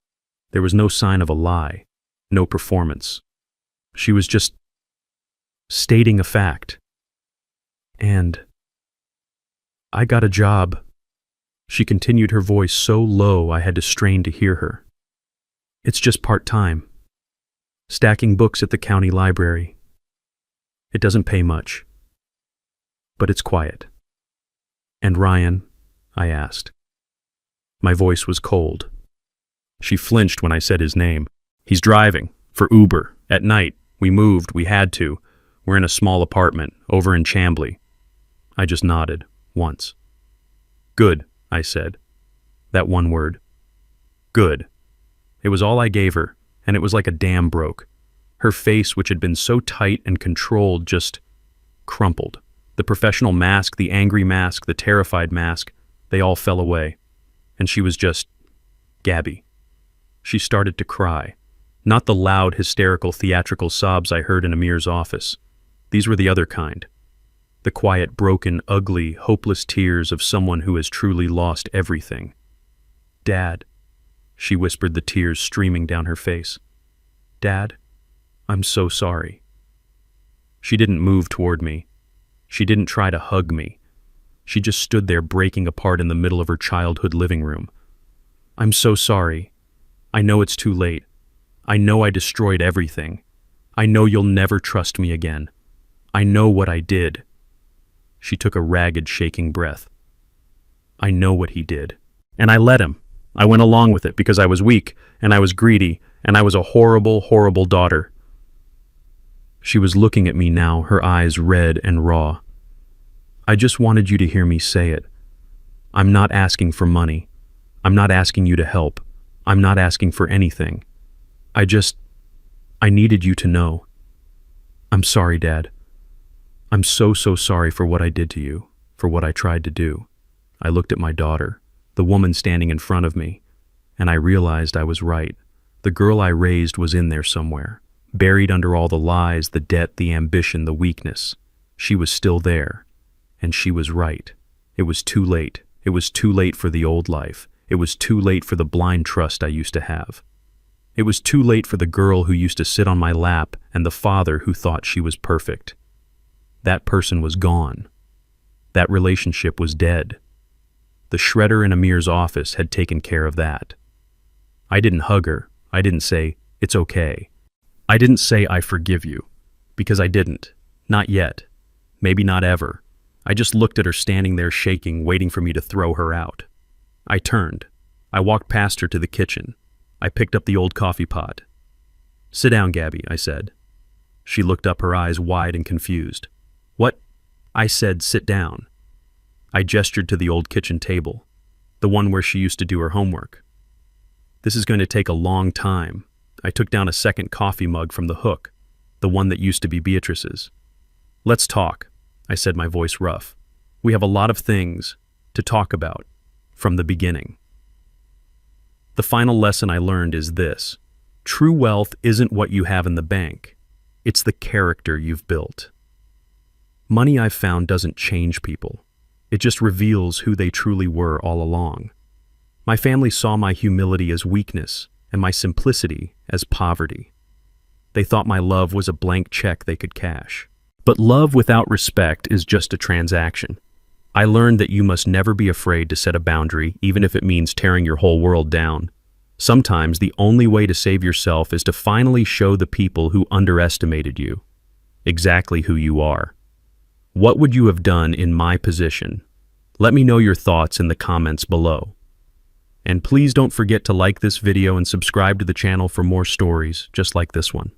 There was no sign of a lie, no performance. She was just stating a fact. And I got a job. She continued, her voice so low I had to strain to hear her. It's just part-time. Stacking books at the county library. It doesn't pay much. But it's quiet. And Ryan? I asked. My voice was cold. She flinched when I said his name. He's driving, for Uber, at night. We moved, we had to. We're in a small apartment, over in Chambly. I just nodded, once. Good, I said. That one word. Good. It was all I gave her, and it was like a dam broke. Her face, which had been so tight and controlled, just crumpled. The professional mask, the angry mask, the terrified mask, they all fell away. And she was just Gabby. She started to cry. Not the loud, hysterical, theatrical sobs I heard in Amir's office. These were the other kind. The quiet, broken, ugly, hopeless tears of someone who has truly lost everything. Dad, she whispered, the tears streaming down her face. Dad, I'm so sorry. She didn't move toward me. She didn't try to hug me. She just stood there breaking apart in the middle of her childhood living room. I'm so sorry. I know it's too late. I know I destroyed everything. I know you'll never trust me again. I know what I did. She took a ragged, shaking breath. I know what he did. And I let him. I went along with it because I was weak, and I was greedy, and I was a horrible, horrible daughter. She was looking at me now, her eyes red and raw. I just wanted you to hear me say it. I'm not asking for money. I'm not asking you to help. I'm not asking for anything. I needed you to know. I'm sorry, Dad. I'm so sorry for what I did to you, for what I tried to do. I looked at my daughter, the woman standing in front of me, and I realized I was right. The girl I raised was in there somewhere, buried under all the lies, the debt, the ambition, the weakness. She was still there, and she was right. It was too late. It was too late for the old life. It was too late for the blind trust I used to have. It was too late for the girl who used to sit on my lap and the father who thought she was perfect. That person was gone. That relationship was dead. The shredder in Amir's office had taken care of that. I didn't hug her. I didn't say, it's okay. I didn't say, I forgive you. Because I didn't. Not yet. Maybe not ever. I just looked at her standing there shaking, waiting for me to throw her out. I turned. I walked past her to the kitchen. I picked up the old coffee pot. Sit down, Gabby, I said. She looked up, her eyes wide and confused. What? I said, sit down. I gestured to the old kitchen table, the one where she used to do her homework. This is going to take a long time. I took down a second coffee mug from the hook, the one that used to be Beatrice's. Let's talk, I said, my voice rough. We have a lot of things to talk about from the beginning. The final lesson I learned is this. True wealth isn't what you have in the bank. It's the character you've built. Money, I've found, doesn't change people. It just reveals who they truly were all along. My family saw my humility as weakness and my simplicity as poverty. They thought my love was a blank check they could cash. But love without respect is just a transaction. I learned that you must never be afraid to set a boundary, even if it means tearing your whole world down. Sometimes the only way to save yourself is to finally show the people who underestimated you exactly who you are. What would you have done in my position? Let me know your thoughts in the comments below. And please don't forget to like this video and subscribe to the channel for more stories just like this one.